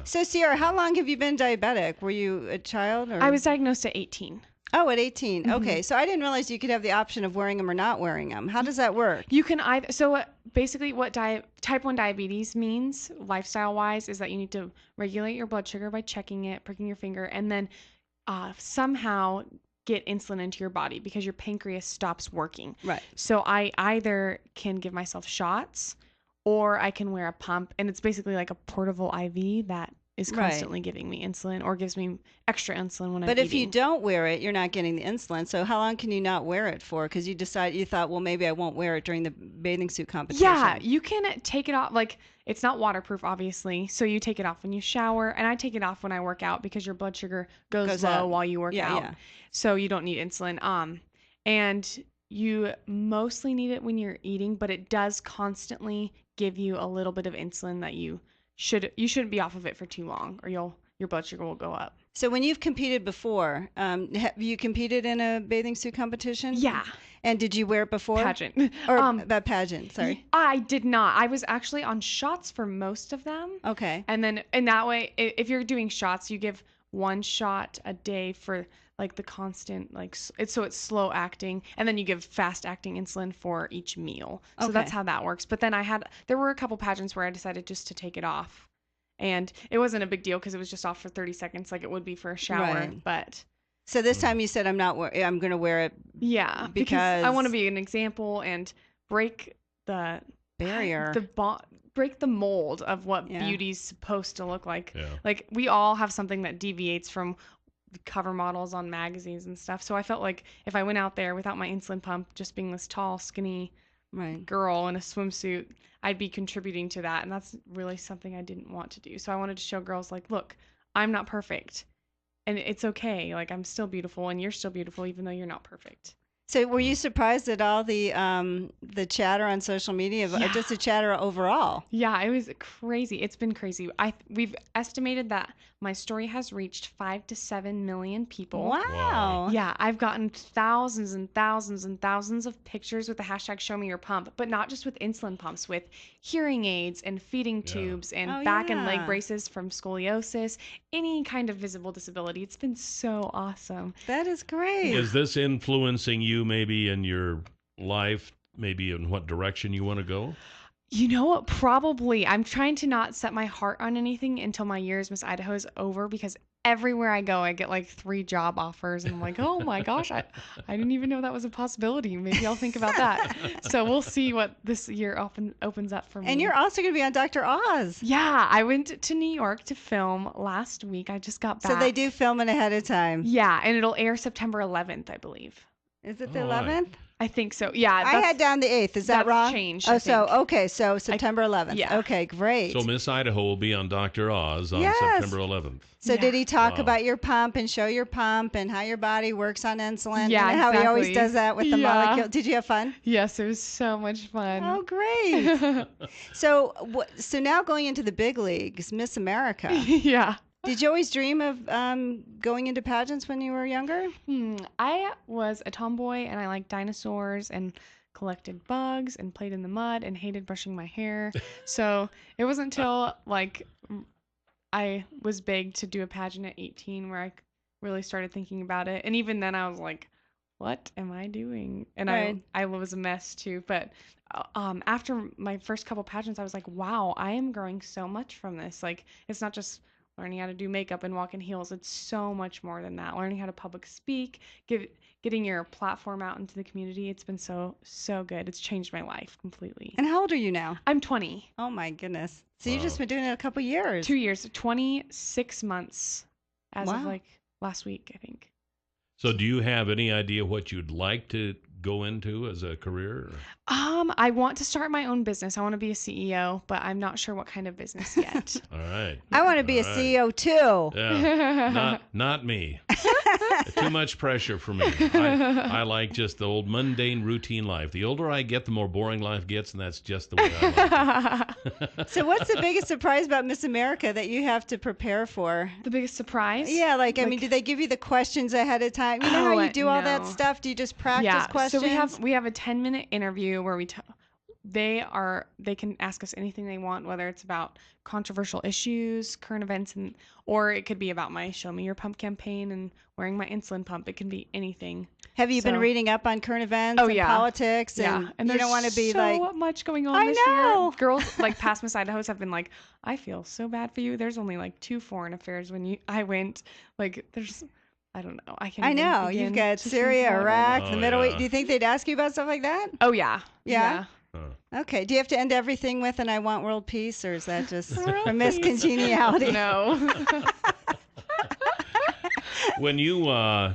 [SPEAKER 7] So, Sierra, how long have you been diabetic? Were you a child? Or?
[SPEAKER 13] I was diagnosed at 18.
[SPEAKER 7] Oh, at 18. Mm-hmm. Okay. So I didn't realize you could have the option of wearing them or not wearing them. How does that work?
[SPEAKER 13] You can either. So basically what type 1 diabetes means lifestyle-wise is that you need to regulate your blood sugar by checking it, pricking your finger, and then somehow get insulin into your body because your pancreas stops working.
[SPEAKER 7] Right.
[SPEAKER 13] So I either can give myself shots or I can wear a pump, and it's basically like a portable IV that is constantly giving me insulin or gives me extra insulin when I'm eating.
[SPEAKER 7] But if you don't wear it, you're not getting the insulin. So how long can you not wear it for? Because you thought, well, maybe I won't wear it during the bathing suit competition.
[SPEAKER 13] Yeah, you can take it off. Like, it's not waterproof, obviously. So you take it off when you shower, and I take it off when I work out because your blood sugar goes low up while you work out. Yeah. So you don't need insulin. And you mostly need it when you're eating, but it does constantly give you a little bit of insulin that you you shouldn't be off of it for too long, or your blood sugar will go up.
[SPEAKER 7] So when you've competed before, have you competed in a bathing suit competition?
[SPEAKER 13] Yeah.
[SPEAKER 7] And did you wear it before?
[SPEAKER 13] Pageant.
[SPEAKER 7] Or that pageant, sorry.
[SPEAKER 13] I did not. I was actually on shots for most of them.
[SPEAKER 7] Okay.
[SPEAKER 13] And then in that way, if you're doing shots, you give 1 shot a day for like the constant, like so it's slow acting, and then you give fast acting insulin for each meal. So that's how that works. But then there were a couple pageants where I decided just to take it off. And it wasn't a big deal because it was just off for 30 seconds like it would be for a shower.
[SPEAKER 7] Right.
[SPEAKER 13] But
[SPEAKER 7] so this time you said I'm going to wear it.
[SPEAKER 13] Yeah, because I want to be an example and break the
[SPEAKER 7] barrier,
[SPEAKER 13] break the mold of what beauty's supposed to look like.
[SPEAKER 6] Yeah.
[SPEAKER 13] Like we all have something that deviates from the cover models on magazines and stuff. So I felt like if I went out there without my insulin pump, just being this tall, skinny girl in a swimsuit, I'd be contributing to that, and that's really something I didn't want to do. So I wanted to show girls like, look, I'm not perfect, and it's okay. Like I'm still beautiful, and you're still beautiful, even though you're not perfect.
[SPEAKER 7] So were you surprised at all the chatter on social media, just the chatter overall?
[SPEAKER 13] Yeah, it was crazy. It's been crazy. We've estimated that my story has reached 5 to 7 million people.
[SPEAKER 7] Wow.
[SPEAKER 13] Yeah, I've gotten thousands and thousands and thousands of pictures with the hashtag Show Me Your Pump, but not just with insulin pumps, with hearing aids and feeding tubes and back and leg braces from scoliosis, any kind of visible disability. It's been so awesome.
[SPEAKER 7] That is great.
[SPEAKER 6] Is this influencing you maybe in your life, maybe in what direction you want to go?
[SPEAKER 13] You know what? Probably. I'm trying to not set my heart on anything until my year as Miss Idaho is over, because everywhere I go, I get like 3 job offers, and I'm like, oh my gosh, I didn't even know that was a possibility. Maybe I'll think about that. So we'll see what this year opens up for me.
[SPEAKER 7] And you're also going to be on Dr. Oz.
[SPEAKER 13] Yeah, I went to New York to film last week. I just got back.
[SPEAKER 7] So they do filming ahead of time.
[SPEAKER 13] Yeah, and it'll air September 11th, I believe.
[SPEAKER 7] Is it the 11th?
[SPEAKER 13] I think so. Yeah.
[SPEAKER 7] I had down the 8th. Is that
[SPEAKER 13] that's
[SPEAKER 7] wrong?
[SPEAKER 13] Changed.
[SPEAKER 7] Oh, so September 11th.
[SPEAKER 13] Yeah.
[SPEAKER 7] Okay, great.
[SPEAKER 6] So Miss Idaho will be on Dr. Oz on September 11th.
[SPEAKER 7] So did he talk about your pump and show your pump and how your body works on insulin?
[SPEAKER 13] Yeah,
[SPEAKER 7] how he always does that with the molecule. Did you have fun?
[SPEAKER 13] Yes, it was so much fun.
[SPEAKER 7] Oh, great. So now going into the big leagues, Miss America.
[SPEAKER 13] Yeah.
[SPEAKER 7] Did you always dream of going into pageants when you were younger?
[SPEAKER 13] I was a tomboy, and I liked dinosaurs and collected bugs and played in the mud and hated brushing my hair. So it wasn't until like I was big to do a pageant at 18 where I really started thinking about it. And even then I was like, what am I doing? And I was a mess too. But after my first couple pageants, I was like, wow, I am growing so much from this. Like, it's not just learning how to do makeup and walk in heels. It's so much more than that. Learning how to public speak, getting your platform out into the community. It's been so good. It's changed my life completely.
[SPEAKER 7] And how old are you now?
[SPEAKER 13] I'm 20.
[SPEAKER 7] Oh my goodness. So you've just been doing it a couple years.
[SPEAKER 13] 2 years, 26 months as of like last week, I think.
[SPEAKER 6] So do you have any idea what you'd like to go into as a career?
[SPEAKER 13] I want to start my own business. I want to be a CEO, but I'm not sure what kind of business yet.
[SPEAKER 6] All right.
[SPEAKER 7] I want to be a CEO too.
[SPEAKER 6] Yeah. Not me. Too much pressure for me. I like just the old mundane routine life. The older I get, the more boring life gets, and that's just the way I like it.
[SPEAKER 7] So what's the biggest surprise about Miss America that you have to prepare for?
[SPEAKER 13] The biggest surprise?
[SPEAKER 7] Yeah, I mean, do they give you the questions ahead of time? You know how you do all that stuff? Do you just practice questions?
[SPEAKER 13] So we have a 10-minute interview where they can ask us anything they want, whether it's about controversial issues, current events, or it could be about my Show Me Your Pump campaign and wearing my insulin pump. It can be anything.
[SPEAKER 7] Have you been reading up on current events and politics?
[SPEAKER 13] And
[SPEAKER 7] you don't want to be
[SPEAKER 13] so much going on this year. Girls like past Miss Idahos have been like, I feel so bad for you. There's only like 2 foreign affairs when I went. Like there's, I don't know. I know.
[SPEAKER 7] You've got Syria, Iraq, the Middle East. Do you think they'd ask you about stuff like that?
[SPEAKER 13] Oh yeah.
[SPEAKER 7] Yeah. Okay. Do you have to end everything with "and I want world peace," or is that just a miscongeniality?
[SPEAKER 13] No.
[SPEAKER 6] When you are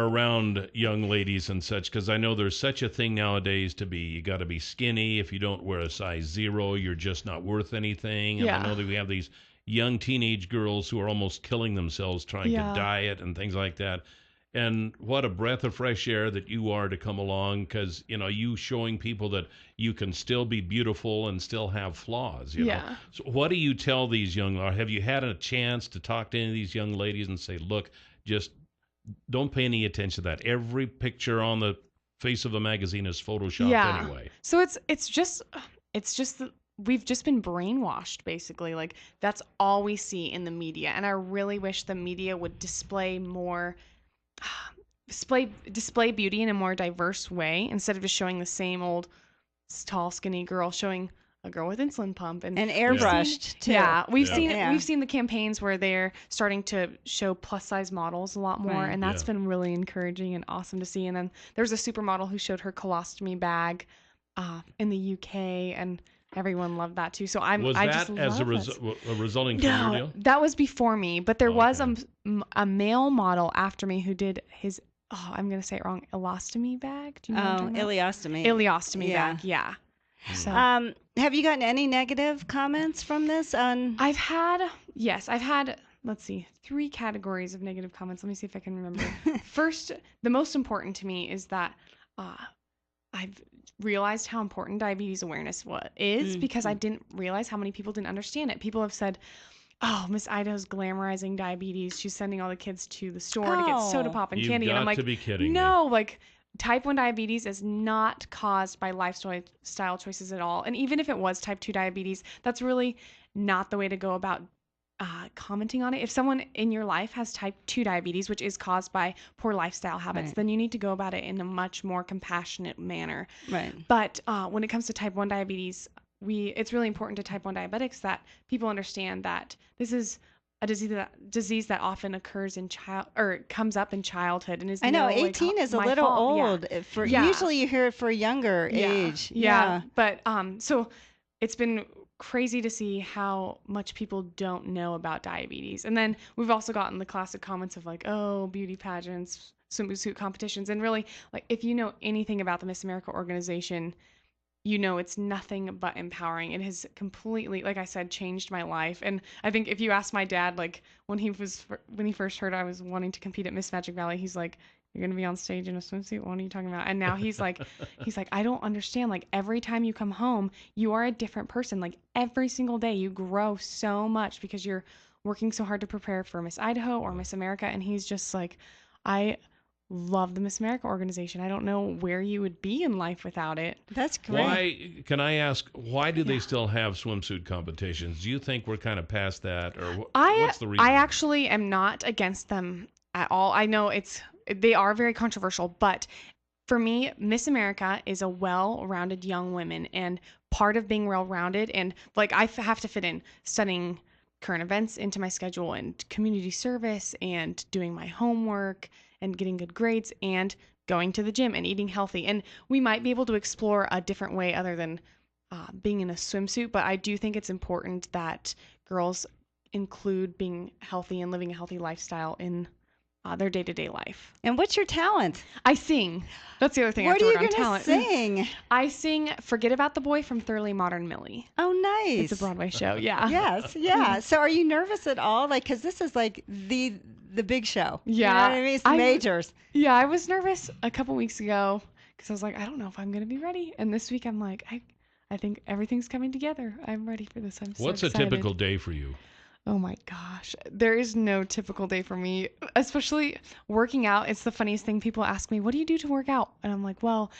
[SPEAKER 6] around young ladies and such, because I know there's such a thing nowadays you got to be skinny. If you don't wear a size 0, you're just not worth anything. And I know that we have these young teenage girls who are almost killing themselves trying to diet and things like that. And what a breath of fresh air that you are to come along, because you showing people that you can still be beautiful and still have flaws.
[SPEAKER 13] Yeah.
[SPEAKER 6] So what do you tell these have you had a chance to talk to any of these young ladies and say, look, just don't pay any attention to that. Every picture on the face of the magazine is photoshopped anyway.
[SPEAKER 13] So it's just that we've just been brainwashed, basically. Like, that's all we see in the media, and I really wish the media would display beauty in a more diverse way instead of just showing the same old tall, skinny girl, showing a girl with insulin pump and
[SPEAKER 7] airbrushed too.
[SPEAKER 13] Yeah, we've seen the campaigns where they're starting to show plus size models a lot more, and that's been really encouraging and awesome to see. And then there's a supermodel who showed her colostomy bag in the UK, and everyone loved that too. So
[SPEAKER 6] Was that as a resulting from your deal?
[SPEAKER 13] That was before me, but there was a male model after me who did his. Oh, I'm gonna say it wrong. Ileostomy bag. Do you know what I'm talking about?
[SPEAKER 7] Ileostomy.
[SPEAKER 13] Ileostomy bag. Yeah. So,
[SPEAKER 7] have you gotten any negative comments from this?
[SPEAKER 13] I've had, let's see, 3 categories of negative comments. Let me see if I can remember. First, the most important to me is that I've realized how important diabetes awareness is because I didn't realize how many people didn't understand it. People have said, oh, Miss Idaho's glamorizing diabetes. She's sending all the kids to the store to get soda pop and candy. And I'm like,
[SPEAKER 6] to be kidding
[SPEAKER 13] no, like, type 1 diabetes is not caused by lifestyle choices at all. And even if it was type 2 diabetes, that's really not the way to go about commenting on it. If someone in your life has type 2 diabetes, which is caused by poor lifestyle habits, then you need to go about it in a much more compassionate manner.
[SPEAKER 7] Right.
[SPEAKER 13] But when it comes to type 1 diabetes, it's really important to type 1 diabetics that people understand that this is a disease that often occurs in comes up in childhood and is.
[SPEAKER 7] I know 18 is a little old. Usually you hear it for a younger age.
[SPEAKER 13] Yeah. But so it's been crazy to see how much people don't know about diabetes. And then we've also gotten the classic comments of like, oh, beauty pageants, swimsuit competitions, and really, like, if you know anything about the Miss America organization, it's nothing but empowering. It has completely, like I said, changed my life. And I think if you ask my dad, like, when he first heard I was wanting to compete at Miss Magic Valley, he's like, you're going to be on stage in a swimsuit? What are you talking about? And now he's like, I don't understand. Like, every time you come home, you are a different person. Like, every single day you grow so much because you're working so hard to prepare for Miss Idaho or Miss America. And he's just like, I love the Miss America organization. I don't know where you would be in life without it.
[SPEAKER 7] That's great.
[SPEAKER 6] Can I ask, why do they still have swimsuit competitions? Do you think we're kind of past that, or what's the reason?
[SPEAKER 13] I actually am not against them at all. I know they are very controversial, but for me, Miss America is a well-rounded young woman, and part of being well-rounded, and like I have to fit in studying current events into my schedule and community service and doing my homework and getting good grades and going to the gym and eating healthy. And we might be able to explore a different way other than being in a swimsuit, but I do think it's important that girls include being healthy and living a healthy lifestyle in their day-to-day life.
[SPEAKER 7] And what's your talent?
[SPEAKER 13] I sing. That's the other thing.
[SPEAKER 7] What
[SPEAKER 13] I
[SPEAKER 7] are
[SPEAKER 13] have to
[SPEAKER 7] you
[SPEAKER 13] work on
[SPEAKER 7] going to
[SPEAKER 13] talent.
[SPEAKER 7] sing?
[SPEAKER 13] I sing Forget About the Boy from Thoroughly Modern Millie.
[SPEAKER 7] Oh, nice.
[SPEAKER 13] It's a Broadway show, yeah.
[SPEAKER 7] Yes, yeah. So are you nervous at all? Like, because this is like the big show.
[SPEAKER 13] Yeah.
[SPEAKER 7] You know what I mean? It's the majors.
[SPEAKER 13] Yeah, I was nervous a couple weeks ago because I was like, I don't know if I'm going to be ready. And this week I'm like, I think everything's coming together. I'm ready for this. I'm so
[SPEAKER 6] What's
[SPEAKER 13] excited.
[SPEAKER 6] a typical day for you?
[SPEAKER 13] Oh my gosh. There is no typical day for me, especially working out. It's the funniest thing. People ask me, what do you do to work out? And I'm like, well,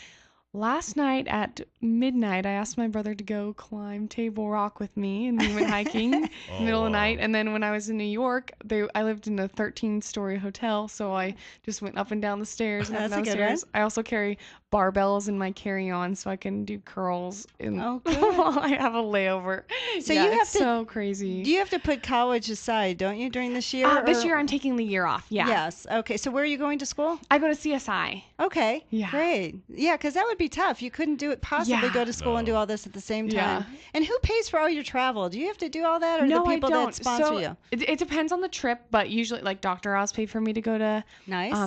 [SPEAKER 13] last night at midnight, I asked my brother to go climb Table Rock with me, and we went hiking middle of the night. And then when I was in New York, I lived in a 13-story hotel, so I just went up and down the stairs and up and down the stairs. I also carry barbells in my carry-on so I can do curls while I have a layover.
[SPEAKER 7] So
[SPEAKER 13] yeah,
[SPEAKER 7] you have
[SPEAKER 13] it's so crazy.
[SPEAKER 7] You have to put college aside, don't you, during this year?
[SPEAKER 13] This year I'm taking the year off, yeah.
[SPEAKER 7] Yes. Okay, so where are you going to school?
[SPEAKER 13] I go to CSI.
[SPEAKER 7] Okay,
[SPEAKER 13] yeah.
[SPEAKER 7] Great. Yeah, because that would be tough. You couldn't possibly go to school and do all this at the same time. Yeah. And who pays for all your travel? Do you have to do all that, or
[SPEAKER 13] no,
[SPEAKER 7] the people
[SPEAKER 13] I don't.
[SPEAKER 7] that sponsor you?
[SPEAKER 13] It depends on the trip, but usually, like, Dr. Oz paid for me to go to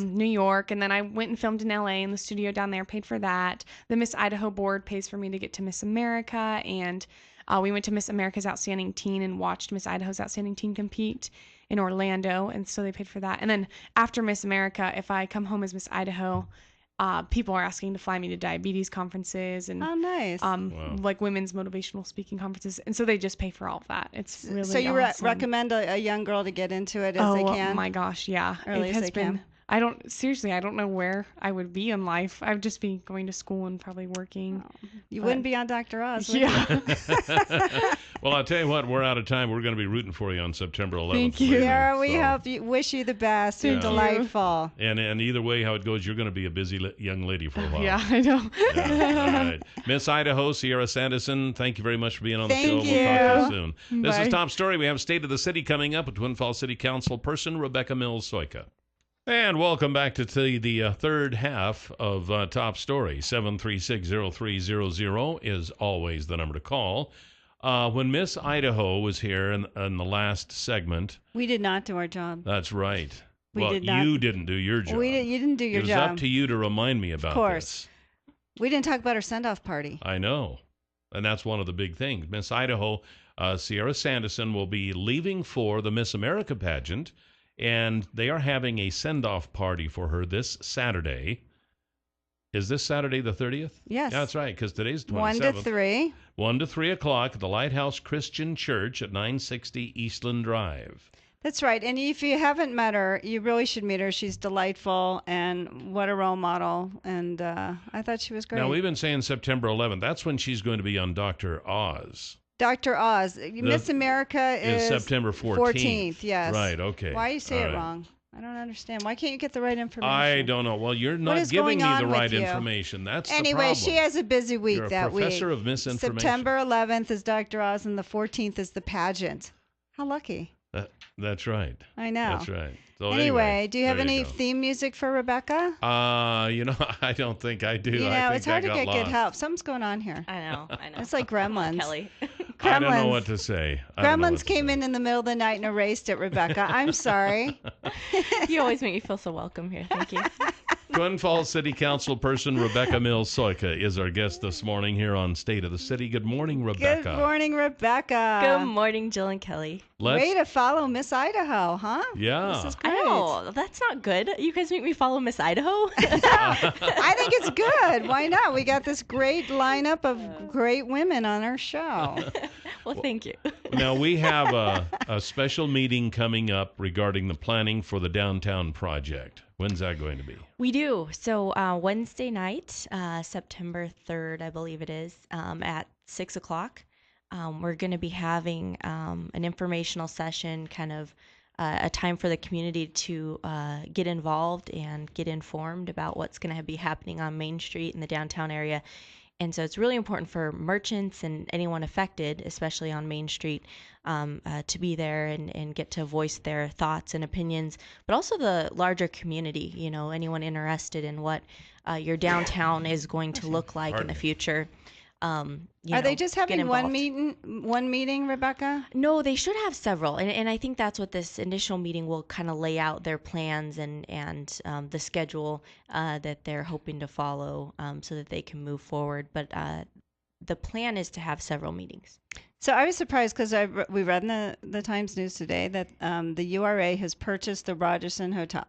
[SPEAKER 13] New York, and then I went and filmed in LA in the studio down there, paid for that. The Miss Idaho board pays for me to get to Miss America, and we went to Miss America's Outstanding Teen and watched Miss Idaho's Outstanding Teen compete in Orlando, and so they paid for that. And then after Miss America, if I come home as Miss Idaho, people are asking to fly me to diabetes conferences and
[SPEAKER 7] nice.
[SPEAKER 13] Like women's motivational speaking conferences, and so they just pay for all of that. It's really
[SPEAKER 7] so you
[SPEAKER 13] awesome.
[SPEAKER 7] recommend a young girl to get into it as they can?
[SPEAKER 13] Oh my gosh, yeah.
[SPEAKER 7] Early
[SPEAKER 13] it
[SPEAKER 7] as
[SPEAKER 13] has
[SPEAKER 7] they
[SPEAKER 13] been.
[SPEAKER 7] can.
[SPEAKER 13] I don't know where I would be in life. I would just be going to school and probably working.
[SPEAKER 7] You wouldn't be on Dr. Oz, would
[SPEAKER 13] Yeah.
[SPEAKER 7] you?
[SPEAKER 6] Well, I'll tell you what, we're out of time. We're going to be rooting for you on September 11th.
[SPEAKER 7] Thank you.
[SPEAKER 6] later,
[SPEAKER 7] Sarah, we
[SPEAKER 6] so.
[SPEAKER 7] wish you the best. You're
[SPEAKER 6] Yeah.
[SPEAKER 7] delightful.
[SPEAKER 6] And either way, how it goes, you're going to be a busy young lady for a while.
[SPEAKER 13] Yeah, I know.
[SPEAKER 6] Yeah, all right. Miss Idaho, Sierra Sanderson, thank you very much for being on the show.
[SPEAKER 7] Thank you.
[SPEAKER 6] We'll talk to you soon. This
[SPEAKER 13] Bye.
[SPEAKER 6] is Top Story. We have State of the City coming up with Twin Falls City Council person Rebecca Mills-Soyka. And welcome back to the third half of Top Story. 736-0300 is always the number to call. When Miss Idaho was here in the last segment.
[SPEAKER 7] We did not do our job.
[SPEAKER 6] That's right.
[SPEAKER 7] We did not.
[SPEAKER 6] You didn't do your job.
[SPEAKER 7] You didn't do your
[SPEAKER 6] job. It was up to you to remind me about
[SPEAKER 7] Of course.
[SPEAKER 6] this.
[SPEAKER 7] We didn't talk about our send-off party.
[SPEAKER 6] I know. And that's one of the big things. Miss Idaho, Sierra Sanderson, will be leaving for the Miss America pageant. And they are having a send-off party for her this Saturday. Is this Saturday the 30th?
[SPEAKER 7] Yes.
[SPEAKER 6] Yeah, that's right, because today's the 27th.
[SPEAKER 7] 1 to 3.
[SPEAKER 6] 1 to 3 o'clock at the Lighthouse Christian Church at 960 Eastland Drive.
[SPEAKER 7] That's right. And if you haven't met her, you really should meet her. She's delightful, and what a role model. And I thought she was great.
[SPEAKER 6] Now, we've been saying September 11th. That's when she's going to be on Dr. Oz.
[SPEAKER 7] Dr. Oz. Miss America is
[SPEAKER 6] September 14th.
[SPEAKER 7] Yes.
[SPEAKER 6] Right, okay.
[SPEAKER 7] Why you say
[SPEAKER 6] All
[SPEAKER 7] it
[SPEAKER 6] right.
[SPEAKER 7] wrong? I don't understand. Why can't you get the right information?
[SPEAKER 6] I don't know. Well, you're not giving me the right information. That's the problem.
[SPEAKER 7] Anyway, she has a busy week
[SPEAKER 6] You're a
[SPEAKER 7] that week.
[SPEAKER 6] professor of misinformation.
[SPEAKER 7] September 11th is Dr. Oz, and the 14th is the pageant. How lucky.
[SPEAKER 6] That's right.
[SPEAKER 7] I know.
[SPEAKER 6] That's right. So
[SPEAKER 7] anyway, do you have
[SPEAKER 6] there
[SPEAKER 7] any
[SPEAKER 6] go.
[SPEAKER 7] theme music for Rebecca?
[SPEAKER 6] I don't think I do.
[SPEAKER 7] You know,
[SPEAKER 6] I think
[SPEAKER 7] it's hard
[SPEAKER 6] I
[SPEAKER 7] to
[SPEAKER 6] got
[SPEAKER 7] get
[SPEAKER 6] lost.
[SPEAKER 7] good help. Something's going on here.
[SPEAKER 14] I know.
[SPEAKER 7] It's like Gremlins.
[SPEAKER 14] Kelly.
[SPEAKER 6] I don't know what to say.
[SPEAKER 7] Gremlins came in the middle of the night and erased it, Rebecca. I'm sorry.
[SPEAKER 14] You always make me feel so welcome here. Thank you.
[SPEAKER 6] Twin Falls City Council person Rebecca Mills-Soyka is our guest this morning here on State of the City. Good morning, Rebecca.
[SPEAKER 7] Good morning, Rebecca.
[SPEAKER 14] Good morning, Jill and Kelly.
[SPEAKER 7] Way to follow Miss Idaho, huh?
[SPEAKER 6] Yeah.
[SPEAKER 7] This is great.
[SPEAKER 14] I know. That's not good. You guys make me follow Miss Idaho?
[SPEAKER 7] I think it's good. Why not? We got this great lineup of great women on our show.
[SPEAKER 14] Well, thank you.
[SPEAKER 6] Now, we have a special meeting coming up regarding the planning for the downtown project. When's that going to be?
[SPEAKER 14] We do. So Wednesday night, September 3rd, I believe it is, at 6 o'clock, we're going to be having an informational session, kind of a time for the community to get involved and get informed about what's going to be happening on Main Street in the downtown area. And so it's really important for merchants and anyone affected, especially on Main Street, to be there and get to voice their thoughts and opinions, but also the larger community, you know, anyone interested in what your downtown is going to look like in the future.
[SPEAKER 7] Are they just having one meeting, Rebecca?
[SPEAKER 14] No, they should have several, and I think that's what this initial meeting will kind of lay out their plans and the schedule that they're hoping to follow so that they can move forward. But the plan is to have several meetings.
[SPEAKER 7] So I was surprised because we read in the Times News today that the URA has purchased the Rogerson Hotel.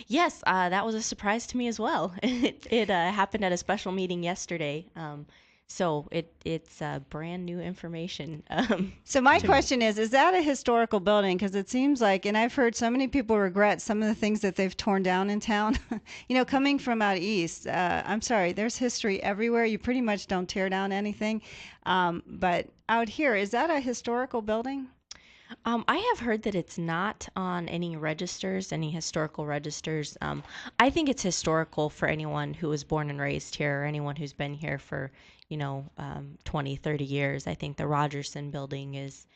[SPEAKER 14] Yes, that was a surprise to me as well. It happened at a special meeting yesterday. So it's brand new information.
[SPEAKER 7] So my question is that a historical building? Because it seems like, and I've heard so many people regret some of the things that they've torn down in town. You know, coming from out east, I'm sorry, there's history everywhere. You pretty much don't tear down anything. But out here, is that a historical building?
[SPEAKER 14] I have heard that it's not on any registers, any historical registers. I think it's historical for anyone who was born and raised here or anyone who's been here for, 20, 30 years. I think the Rogerson building is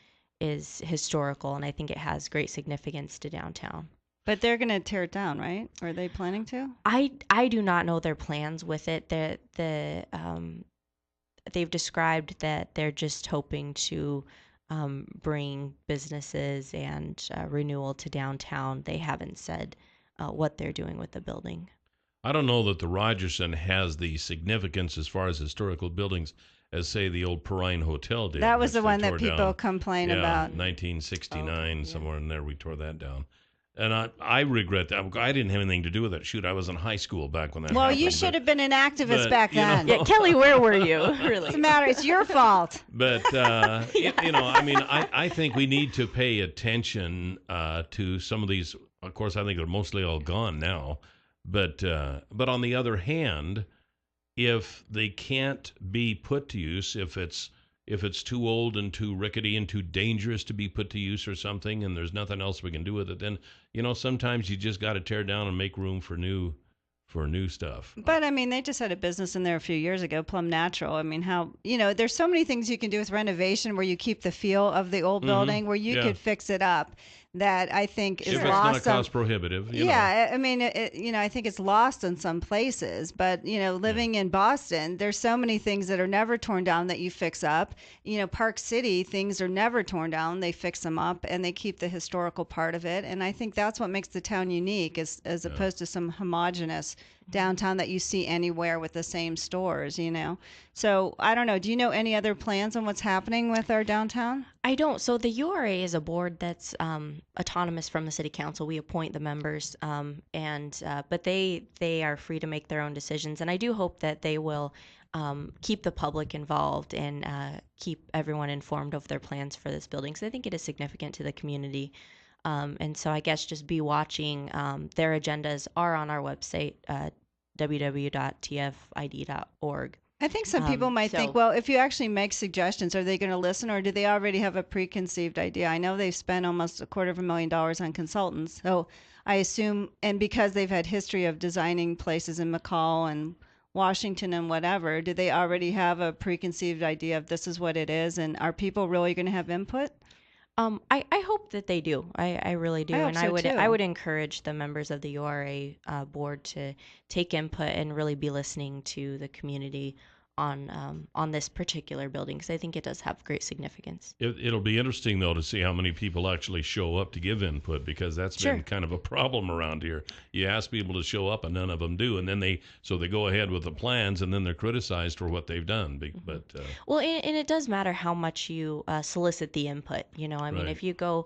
[SPEAKER 14] historical, and I think it has great significance to downtown.
[SPEAKER 7] But they're going to tear it down, right? Are they planning to?
[SPEAKER 14] I do not know their plans with it. They've described that they're just hoping to bring businesses and renewal to downtown. They haven't said what they're doing with the building.
[SPEAKER 6] I don't know that the Rogerson has the significance as far as historical buildings as, say, the old Perrine Hotel did.
[SPEAKER 7] That was the
[SPEAKER 6] which they
[SPEAKER 7] one that
[SPEAKER 6] tore
[SPEAKER 7] people
[SPEAKER 6] down.
[SPEAKER 7] complain
[SPEAKER 6] Yeah,
[SPEAKER 7] about.
[SPEAKER 6] 1969, somewhere in there, we tore that down. And I regret that. I didn't have anything to do with it. Shoot, I was in high school back when that
[SPEAKER 7] Well,
[SPEAKER 6] happened.
[SPEAKER 7] you should have been an activist back
[SPEAKER 6] you know-
[SPEAKER 7] then.
[SPEAKER 14] Yeah, Kelly, where were you? Really?
[SPEAKER 7] What's the matter? It's your fault.
[SPEAKER 6] But I mean, I think we need to pay attention to some of these. Of course, I think they're mostly all gone now. But on the other hand, if they can't be put to use, if it's too old and too rickety and too dangerous to be put to use or something, and there's nothing else we can do with it, then sometimes you just got to tear down and make room for new stuff.
[SPEAKER 7] But I mean, they just had a business in there a few years ago, Plum Natural. I mean, there's so many things you can do with renovation where you keep the feel of the old building, where you could fix it up. That I think is
[SPEAKER 6] if it's
[SPEAKER 7] lost.
[SPEAKER 6] Not cost prohibitive.
[SPEAKER 7] Yeah, I mean, I think it's lost in some places. But living in Boston, there's so many things that are never torn down that you fix up. Park City, things are never torn down; they fix them up and they keep the historical part of it. And I think that's what makes the town unique, as opposed to some homogenous downtown that you see anywhere with the same stores. So I don't know. Do you know any other plans on what's happening with our downtown?
[SPEAKER 14] I don't. So the URA is a board that's autonomous from the city council. We appoint the members, but they are free to make their own decisions. And I do hope that they will keep the public involved and keep everyone informed of their plans for this building. So I think it is significant to the community. And so I guess just be watching. Their agendas are on our website, www.tfid.org.
[SPEAKER 7] I think some people might think, well, if you actually make suggestions, are they going to listen, or do they already have a preconceived idea? I know they've spent almost $250,000 on consultants, so I assume, and because they've had history of designing places in McCall and Washington and whatever, do they already have a preconceived idea of this is what it is, and are people really going to have input?
[SPEAKER 14] I hope that they do. I really do.
[SPEAKER 7] I hope so, too.
[SPEAKER 14] I would encourage the members of the URA board to take input and really be listening to the community on this particular building, because I think it does have great significance.
[SPEAKER 6] It'll be interesting, though, to see how many people actually show up to give input, because that's been kind of a problem around here. You ask people to show up and none of them do, and then they go ahead with the plans, and then they're criticized for what they've done. But
[SPEAKER 14] well, and it does matter how much you solicit the input. I mean, if you go,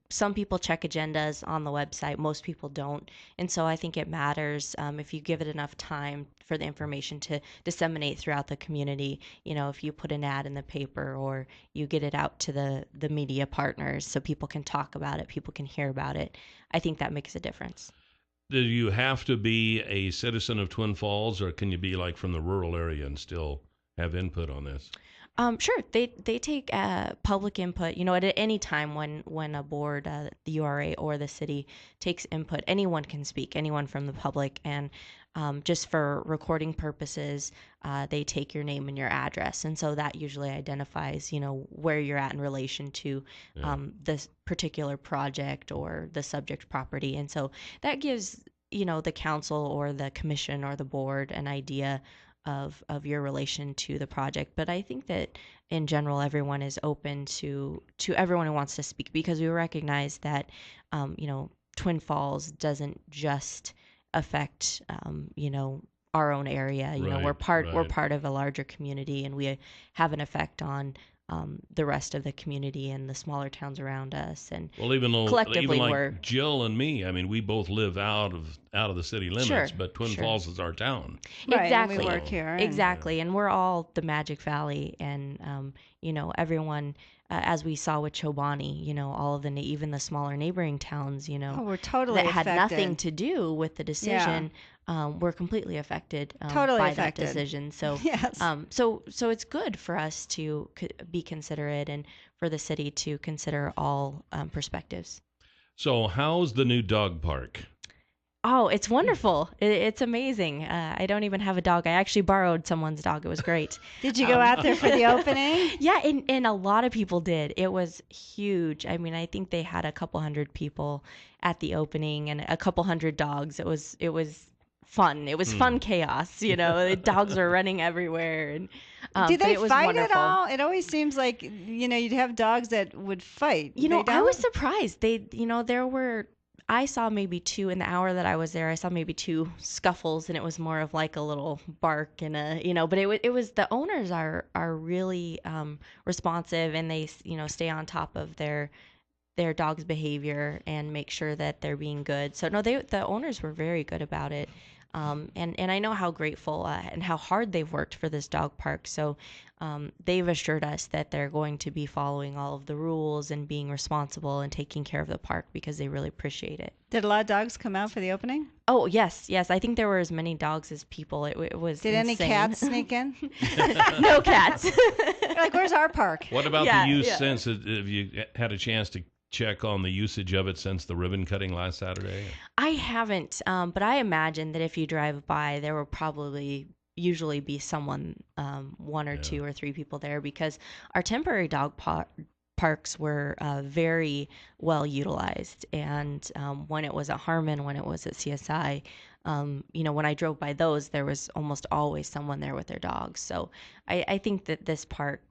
[SPEAKER 14] some people check agendas on the website, most people don't, and so I think it matters if you give it enough time for the information to disseminate throughout the community. If you put an ad in the paper, or you get it out to the media partners so people can talk about it, people can hear about it, I think that makes a difference.
[SPEAKER 6] Do you have to be a citizen of Twin Falls, or can you be like from the rural area and still have input on this?
[SPEAKER 14] Sure. They take public input. At any time when a board, the URA or the city takes input, anyone can speak, anyone from the public, and just for recording purposes, they take your name and your address, and so that usually identifies, where you're at in relation to this particular project or the subject property, and so that gives the council or the commission or the board an idea of your relation to the project. But I think that in general everyone is open to everyone who wants to speak, because we recognize that Twin Falls doesn't just affect our own area. We're part of a larger community, and we have an effect on the rest of the community and the smaller towns around us. And collectively,
[SPEAKER 6] like Jill and me, I mean, we both live out of the city limits, but Twin Falls is our town.
[SPEAKER 7] Right,
[SPEAKER 14] exactly.
[SPEAKER 7] and we work here.
[SPEAKER 14] Exactly, and we're all the Magic Valley, and everyone. As we saw with Chobani, all of even the smaller neighboring towns,
[SPEAKER 7] we're totally
[SPEAKER 14] that had
[SPEAKER 7] affected.
[SPEAKER 14] nothing to do with the decision, were completely affected
[SPEAKER 7] totally
[SPEAKER 14] by
[SPEAKER 7] affected.
[SPEAKER 14] that decision. So,
[SPEAKER 7] yes.
[SPEAKER 14] So it's good for us to be considerate, and for the city to consider all perspectives.
[SPEAKER 6] So, how's the new dog park?
[SPEAKER 14] Oh, it's wonderful. It's amazing. I don't even have a dog. I actually borrowed someone's dog. It was great.
[SPEAKER 7] Did you go out there for the opening?
[SPEAKER 14] Yeah, and a lot of people did. It was huge. I mean, I think they had a couple hundred people at the opening and a couple hundred dogs. It was fun. It was fun chaos. The dogs were running everywhere. And
[SPEAKER 7] do they fight
[SPEAKER 14] wonderful.
[SPEAKER 7] at all? It always seems like you'd have dogs that would fight.
[SPEAKER 14] I was surprised. There were I saw maybe two in the hour that I was there. I saw maybe two scuffles, and it was more of like a little bark and but it was the owners are really responsive, and they stay on top of their dog's behavior and make sure that they're being good. So no, the owners were very good about it. And I know how grateful and how hard they've worked for this dog park. So they've assured us that they're going to be following all of the rules and being responsible and taking care of the park because they really appreciate it.
[SPEAKER 7] Did a lot of dogs come out for the opening?
[SPEAKER 14] Oh, yes. I think there were as many dogs as people. It was
[SPEAKER 7] Did
[SPEAKER 14] insane.
[SPEAKER 7] any cats sneak in?
[SPEAKER 14] No cats.
[SPEAKER 7] Like, where's our park?
[SPEAKER 6] What about the use since? Have you had a chance to check on the usage of it since the ribbon cutting last Saturday?
[SPEAKER 14] I haven't, but I imagine that if you drive by, there will probably usually be someone, one or two or three people there, because our temporary dog parks were very well utilized. And when it was at Harmon, when it was at CSI, when I drove by those, there was almost always someone there with their dogs. So I think that this park,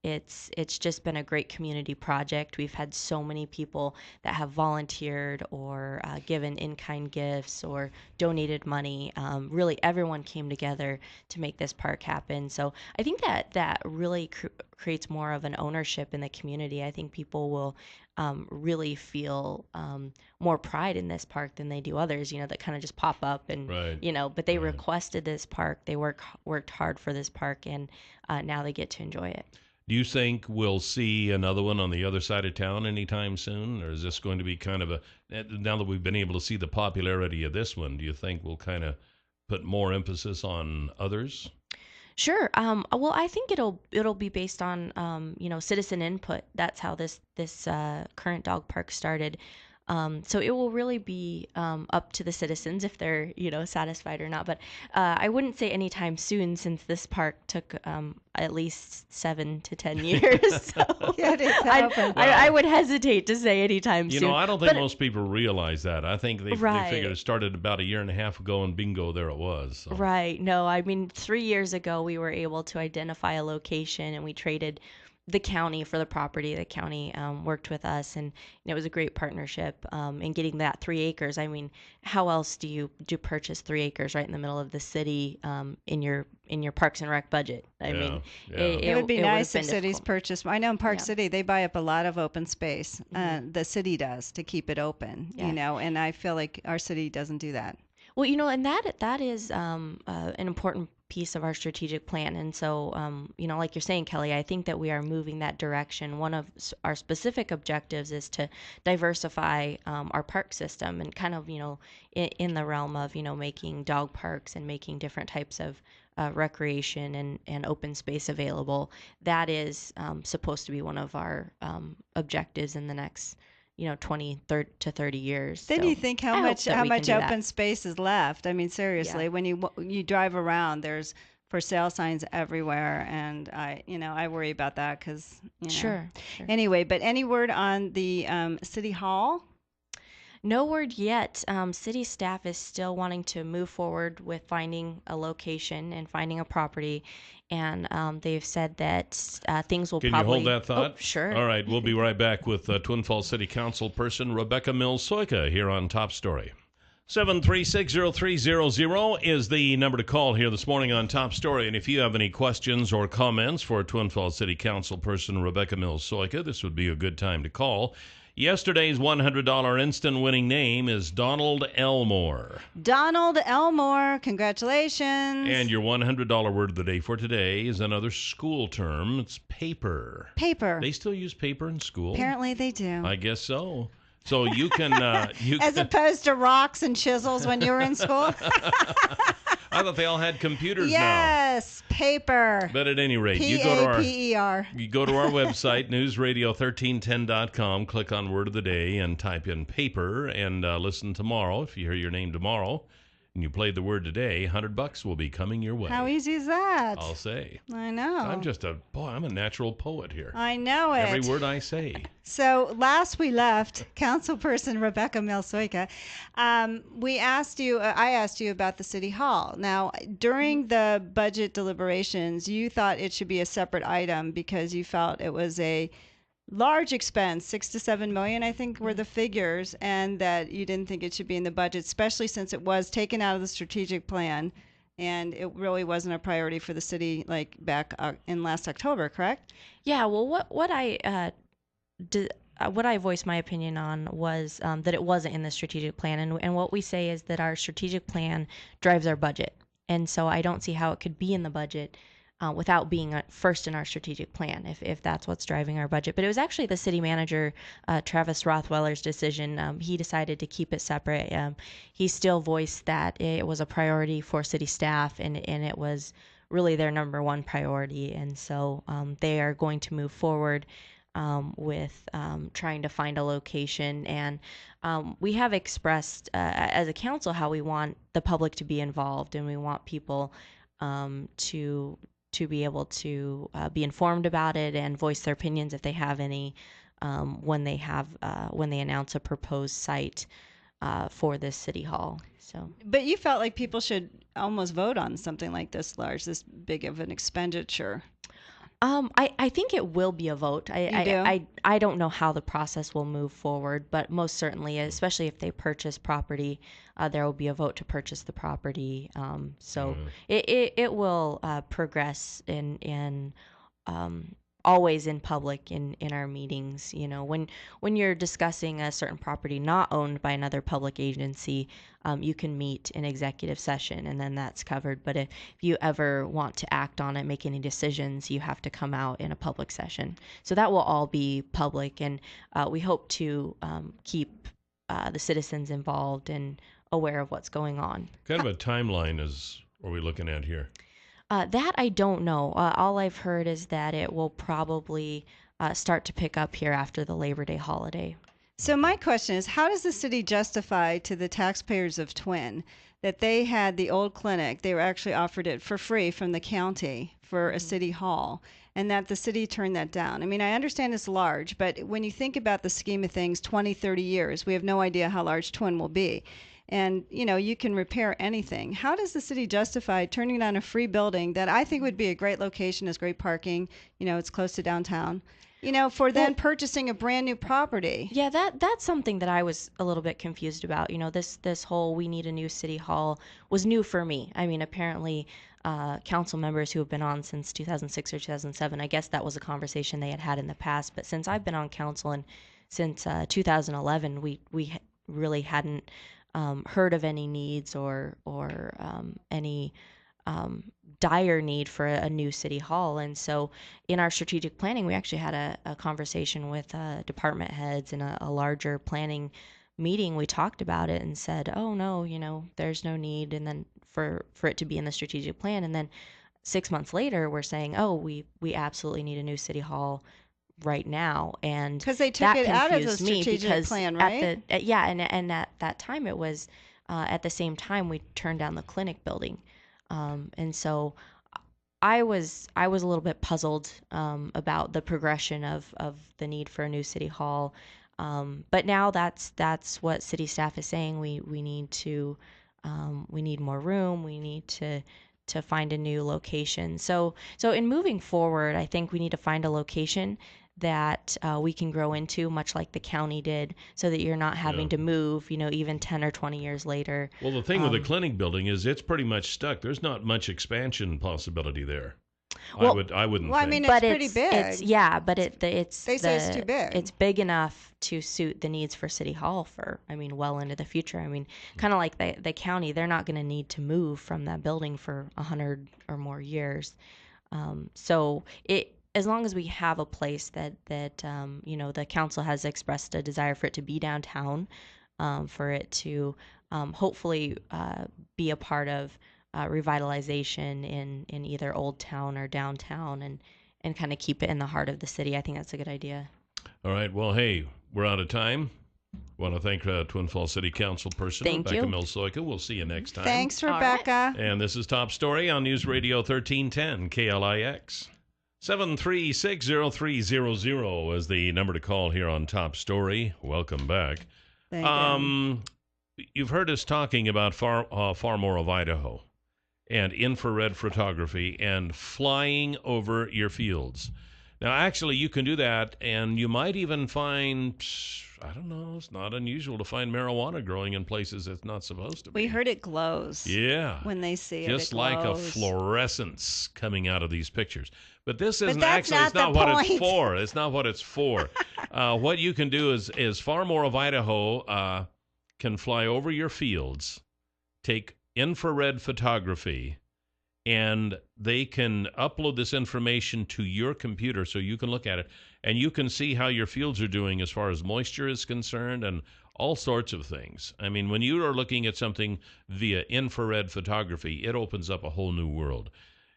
[SPEAKER 14] it's just been a great community project. We've had so many people that have volunteered or given in-kind gifts or donated money. Really, everyone came together to make this park happen. So I think that really creates more of an ownership in the community. I think people will really feel more pride in this park than they do others, that kind of just pop up and, but they requested this park. They worked hard for this park, and now they get to enjoy it.
[SPEAKER 6] Do you think we'll see another one on the other side of town anytime soon? Or is this going to be kind of now that we've been able to see the popularity of this one, do you think we'll kind of put more emphasis on others?
[SPEAKER 14] Sure. Well, I think it'll be based on, citizen input. That's how this current dog park started. So it will really be up to the citizens if they're, satisfied or not. But I wouldn't say anytime soon, since this park took at least 7 to 10 years. So I would hesitate to say anytime soon.
[SPEAKER 6] I don't think most people realize that. I think they figured it started about a year and a half ago, and bingo, there it was. So.
[SPEAKER 14] Right. No, I mean, 3 years ago, we were able to identify a location, and we traded the county for the property. The county worked with us, and it was a great partnership in getting that 3 acres. I mean, how else do you purchase 3 acres right in the middle of the city in your Parks and Rec budget? I mean,
[SPEAKER 7] it would be nice if cities purchased. I know in Park City they buy up a lot of open space. The city does to keep it open, and I feel like our city doesn't do that.
[SPEAKER 14] Well, and that is an important piece of our strategic plan. And so, like you're saying, Kelly, I think that we are moving that direction. One of our specific objectives is to diversify our park system, and kind of, in the realm of, making dog parks and making different types of recreation and open space available. That is supposed to be one of our objectives in the next 20 to 30 years.
[SPEAKER 7] Then you think how much open space is left. I mean, seriously, when you drive around, there's for sale signs everywhere, and I worry about that because
[SPEAKER 14] Sure.
[SPEAKER 7] Anyway, but any word on the city hall?
[SPEAKER 14] No word yet. City staff is still wanting to move forward with finding a location and finding a property, and they've said that things will
[SPEAKER 6] Can
[SPEAKER 14] probably...
[SPEAKER 6] you hold that thought?
[SPEAKER 14] Oh, sure.
[SPEAKER 6] All right, we'll be right back with Twin Falls City Council person Rebecca Mills-Soyka here on Top Story. 7360300 is the number to call here this morning on Top Story. And if you have any questions or comments for Twin Falls City Council person Rebecca Mills-Soyka, this would be a good time to call. Yesterday's $100 instant winning name is Donald Elmore.
[SPEAKER 7] Donald Elmore, congratulations.
[SPEAKER 6] And your $100 word of the day for today is another school term. It's paper.
[SPEAKER 7] Paper.
[SPEAKER 6] They still use paper in school?
[SPEAKER 7] Apparently they do.
[SPEAKER 6] I guess so. So you can...
[SPEAKER 7] As opposed to rocks and chisels when you were in school?
[SPEAKER 6] I thought they all had computers now.
[SPEAKER 7] Yes, paper.
[SPEAKER 6] But at any rate, you go to our website, newsradio1310.com, click on Word of the Day, and type in paper, and listen tomorrow. If you hear your name tomorrow, and you played the word today, $100 will be coming your way.
[SPEAKER 7] How easy is that?
[SPEAKER 6] I'll say.
[SPEAKER 7] I know.
[SPEAKER 6] I'm a natural poet here.
[SPEAKER 7] I know it.
[SPEAKER 6] Every word I say.
[SPEAKER 7] So last we left, Councilperson Rebecca Mills-Soyka, I asked you about the City Hall. Now, during the budget deliberations, you thought it should be a separate item because you felt it was a large expense, 6 to 7 million, I think were the figures, and that you didn't think it should be in the budget, especially since it was taken out of the strategic plan, and it really wasn't a priority for the city like back in last October, correct?
[SPEAKER 14] Yeah, well, what I voiced my opinion on was that it wasn't in the strategic plan, and what we say is that our strategic plan drives our budget, and so I don't see how it could be in the budget without being first in our strategic plan, if that's what's driving our budget. But it was actually the city manager, Travis Rothweller's decision. He decided to keep it separate. He still voiced that it was a priority for city staff, and it was really their number one priority, and so they are going to move forward with trying to find a location. And we have expressed as a council how we want the public to be involved, and we want people to be able to be informed about it and voice their opinions if they have any when they announce a proposed site for this city hall. So,
[SPEAKER 7] but you felt like people should almost vote on something like this big of an expenditure.
[SPEAKER 14] I think it will be a vote. I don't know how the process will move forward, but most certainly, especially if they purchase property, there will be a vote to purchase the property. So it will progress in always in public in our meetings. You know, when you're discussing a certain property not owned by another public agency, you can meet in executive session, and then that's covered. But if you ever want to act on it, make any decisions, you have to come out in a public session. So that will all be public, and we hope to keep the citizens involved and aware of what's going on.
[SPEAKER 6] Kind of a timeline are we looking at here?
[SPEAKER 14] That I don't know. All I've heard is that it will probably start to pick up here after the Labor Day holiday.
[SPEAKER 7] So my question is, how does the city justify to the taxpayers of Twin that they had the old clinic, they were actually offered it for free from the county for a city hall, and that the city turned that down? I mean, I understand it's large, but when you think about the scheme of things, 20, 30 years, we have no idea how large Twin will be. And, you know, you can repair anything. How does the city justify turning down a free building that I think would be a great location, has great parking, you know, it's close to downtown, you know, for then purchasing a brand new property?
[SPEAKER 14] Yeah, that's something that I was a little bit confused about. You know, this whole we need a new city hall was new for me. I mean, apparently council members who have been on since 2006 or 2007, I guess that was a conversation they had in the past. But since I've been on council and since 2011, we really hadn't heard of any needs or any dire need for a new city hall. And so in our strategic planning, we actually had a conversation with department heads in a larger planning meeting. We talked about it and said, oh no, you know, there's no need, and then for it to be in the strategic plan. And then 6 months later, we're saying, oh, we absolutely need a new city hall right now. And
[SPEAKER 7] because they took it out of the strategic plan, right?
[SPEAKER 14] And at that time it was at the same time we turned down the clinic building, and so I was a little bit puzzled about the progression of the need for a new city hall, but now that's what city staff is saying. We need more room. We need to find a new location. So in moving forward, I think we need to find a location that we can grow into, much like the county did, so that you're not having to move, you know, even 10 or 20 years later.
[SPEAKER 6] Well, the thing with the clinic building is it's pretty much stuck. There's not much expansion possibility there.
[SPEAKER 14] Well,
[SPEAKER 6] I wouldn't.
[SPEAKER 7] Well,
[SPEAKER 6] think.
[SPEAKER 7] I mean, it's pretty big.
[SPEAKER 14] They
[SPEAKER 7] say it's too big.
[SPEAKER 14] It's big enough to suit the needs for City Hall for, I mean, well into the future. I mean, kind of like the county, they're not going to need to move from that building for 100 or more years. So as long as we have a place that you know, the council has expressed a desire for it to be downtown, for it to hopefully be a part of revitalization in either Old Town or downtown, and kind of keep it in the heart of the city, I think that's a good idea.
[SPEAKER 6] All right. Well, hey, we're out of time. Want to thank Twin Falls City Council person Rebecca Milsoika. We'll see you next time.
[SPEAKER 7] Thanks, Rebecca.
[SPEAKER 6] And this is Top Story on News Radio 1310 KLIX. 7360300 is the number to call here on Top Story. Welcome back.
[SPEAKER 7] Thank you.
[SPEAKER 6] You've heard us talking about far more of Idaho and infrared photography and flying over your fields. Now, actually, you can do that, and you might even find, I don't know, it's not unusual to find marijuana growing in places it's not supposed to be.
[SPEAKER 7] We heard it glows.
[SPEAKER 6] Yeah.
[SPEAKER 7] When they see
[SPEAKER 6] just
[SPEAKER 7] it
[SPEAKER 6] like a
[SPEAKER 7] glows.
[SPEAKER 6] fluorescence coming out of these pictures. But this isn't
[SPEAKER 7] that's
[SPEAKER 6] actually,
[SPEAKER 7] not
[SPEAKER 6] it's not
[SPEAKER 7] the
[SPEAKER 6] what
[SPEAKER 7] point.
[SPEAKER 6] it's for. It's not what it's for. What you can do is Far More of Idaho can fly over your fields, take infrared photography, and they can upload this information to your computer so you can look at it, and you can see how your fields are doing as far as moisture is concerned and all sorts of things. I mean, when you are looking at something via infrared photography, it opens up a whole new world.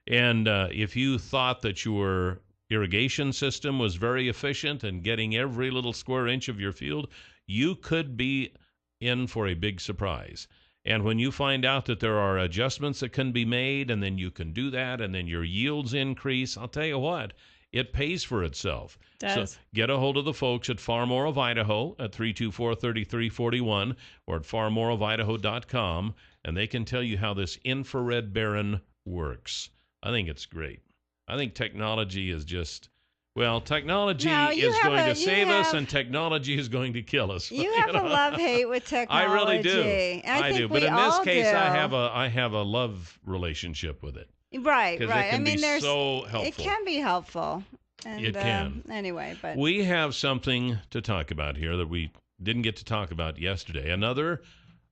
[SPEAKER 6] And if you thought that your irrigation system was very efficient and getting every little square inch of your field, you could be in for a big surprise. And when you find out that there are adjustments that can be made, and then you can do that, and then your yields increase, I'll tell you what, it pays for itself. So get a hold of the folks at Far More of Idaho at 324-3341 or at farmoreofidaho.com, and they can tell you how this infrared barren works. I think it's great. I think technology is just... Well, technology is going to save us, and technology is going to kill us.
[SPEAKER 7] You have a love-hate with technology.
[SPEAKER 6] I really do.
[SPEAKER 7] I
[SPEAKER 6] do. But in this case, I have a love relationship with it.
[SPEAKER 7] Right,
[SPEAKER 6] right.
[SPEAKER 7] I
[SPEAKER 6] mean,
[SPEAKER 7] there's
[SPEAKER 6] so helpful.
[SPEAKER 7] It can be helpful. And,
[SPEAKER 6] it can.
[SPEAKER 7] Anyway, but
[SPEAKER 6] we have something to talk about here that we didn't get to talk about yesterday. Another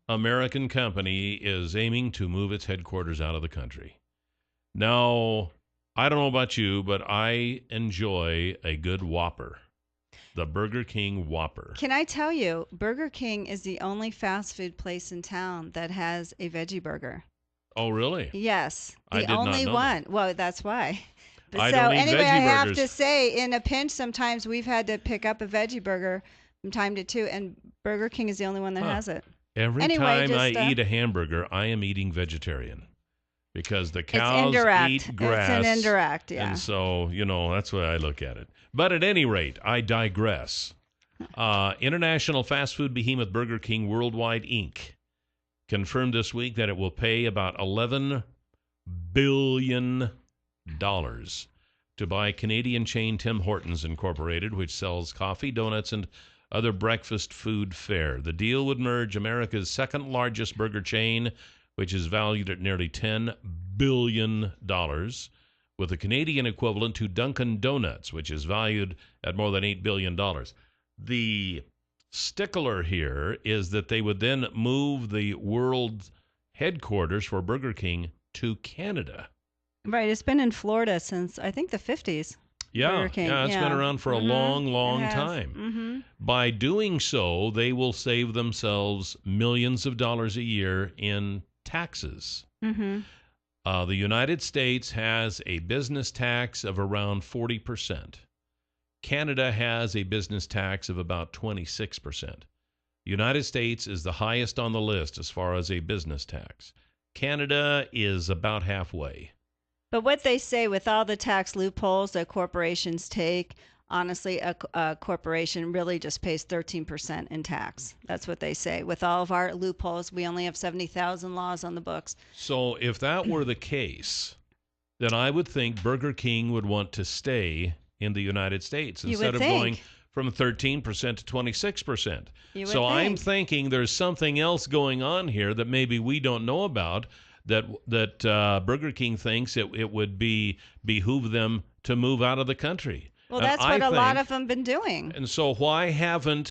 [SPEAKER 6] American company is aiming to move its headquarters out of the country. Now, I don't know about you, but I enjoy a good Whopper. The Burger King Whopper.
[SPEAKER 7] Can I tell you, Burger King is the only fast food place in town that has a veggie burger.
[SPEAKER 6] Oh, really?
[SPEAKER 7] Yes.
[SPEAKER 6] I
[SPEAKER 7] The
[SPEAKER 6] did not
[SPEAKER 7] only
[SPEAKER 6] know
[SPEAKER 7] one.
[SPEAKER 6] That.
[SPEAKER 7] Well, that's why.
[SPEAKER 6] I
[SPEAKER 7] so
[SPEAKER 6] don't eat
[SPEAKER 7] anyway,
[SPEAKER 6] veggie
[SPEAKER 7] I have
[SPEAKER 6] burgers.
[SPEAKER 7] to say, in a pinch, sometimes we've had to pick up a veggie burger from time to time, and Burger King is the only one that has it.
[SPEAKER 6] Every time I eat a hamburger, I am eating vegetarian. Because the cows eat grass.
[SPEAKER 7] It's an indirect, yeah.
[SPEAKER 6] And so, that's the way I look at it. But at any rate, I digress. International fast food behemoth Burger King Worldwide, Inc. confirmed this week that it will pay about $11 billion to buy Canadian chain Tim Hortons Incorporated, which sells coffee, donuts, and other breakfast food fare. The deal would merge America's second largest burger chain, which is valued at nearly $10 billion, with the Canadian equivalent to Dunkin' Donuts, which is valued at more than $8 billion. The stickler here is that they would then move the world headquarters for Burger King to Canada.
[SPEAKER 7] Right. It's been in Florida since, I think, the 50s.
[SPEAKER 6] Yeah, it's been around for a long time.
[SPEAKER 7] Mm-hmm.
[SPEAKER 6] By doing so, they will save themselves millions of dollars a year in taxes.
[SPEAKER 7] Mm-hmm.
[SPEAKER 6] The United States has a business tax of around 40%. Canada has a business tax of about 26%. The United States is the highest on the list as far as a business tax. Canada is about halfway.
[SPEAKER 7] But what they say, with all the tax loopholes that corporations take, honestly, a corporation really just pays 13% in tax. That's what they say. With all of our loopholes, we only have 70,000 laws on the books.
[SPEAKER 6] So if that were the case, then I would think Burger King would want to stay in the United States instead of going from 13% to 26%. So I'm thinking there's something else going on here that maybe we don't know about, that Burger King thinks it would behoove them to move out of the country.
[SPEAKER 7] Well, that's what a lot of them been doing.
[SPEAKER 6] And so why haven't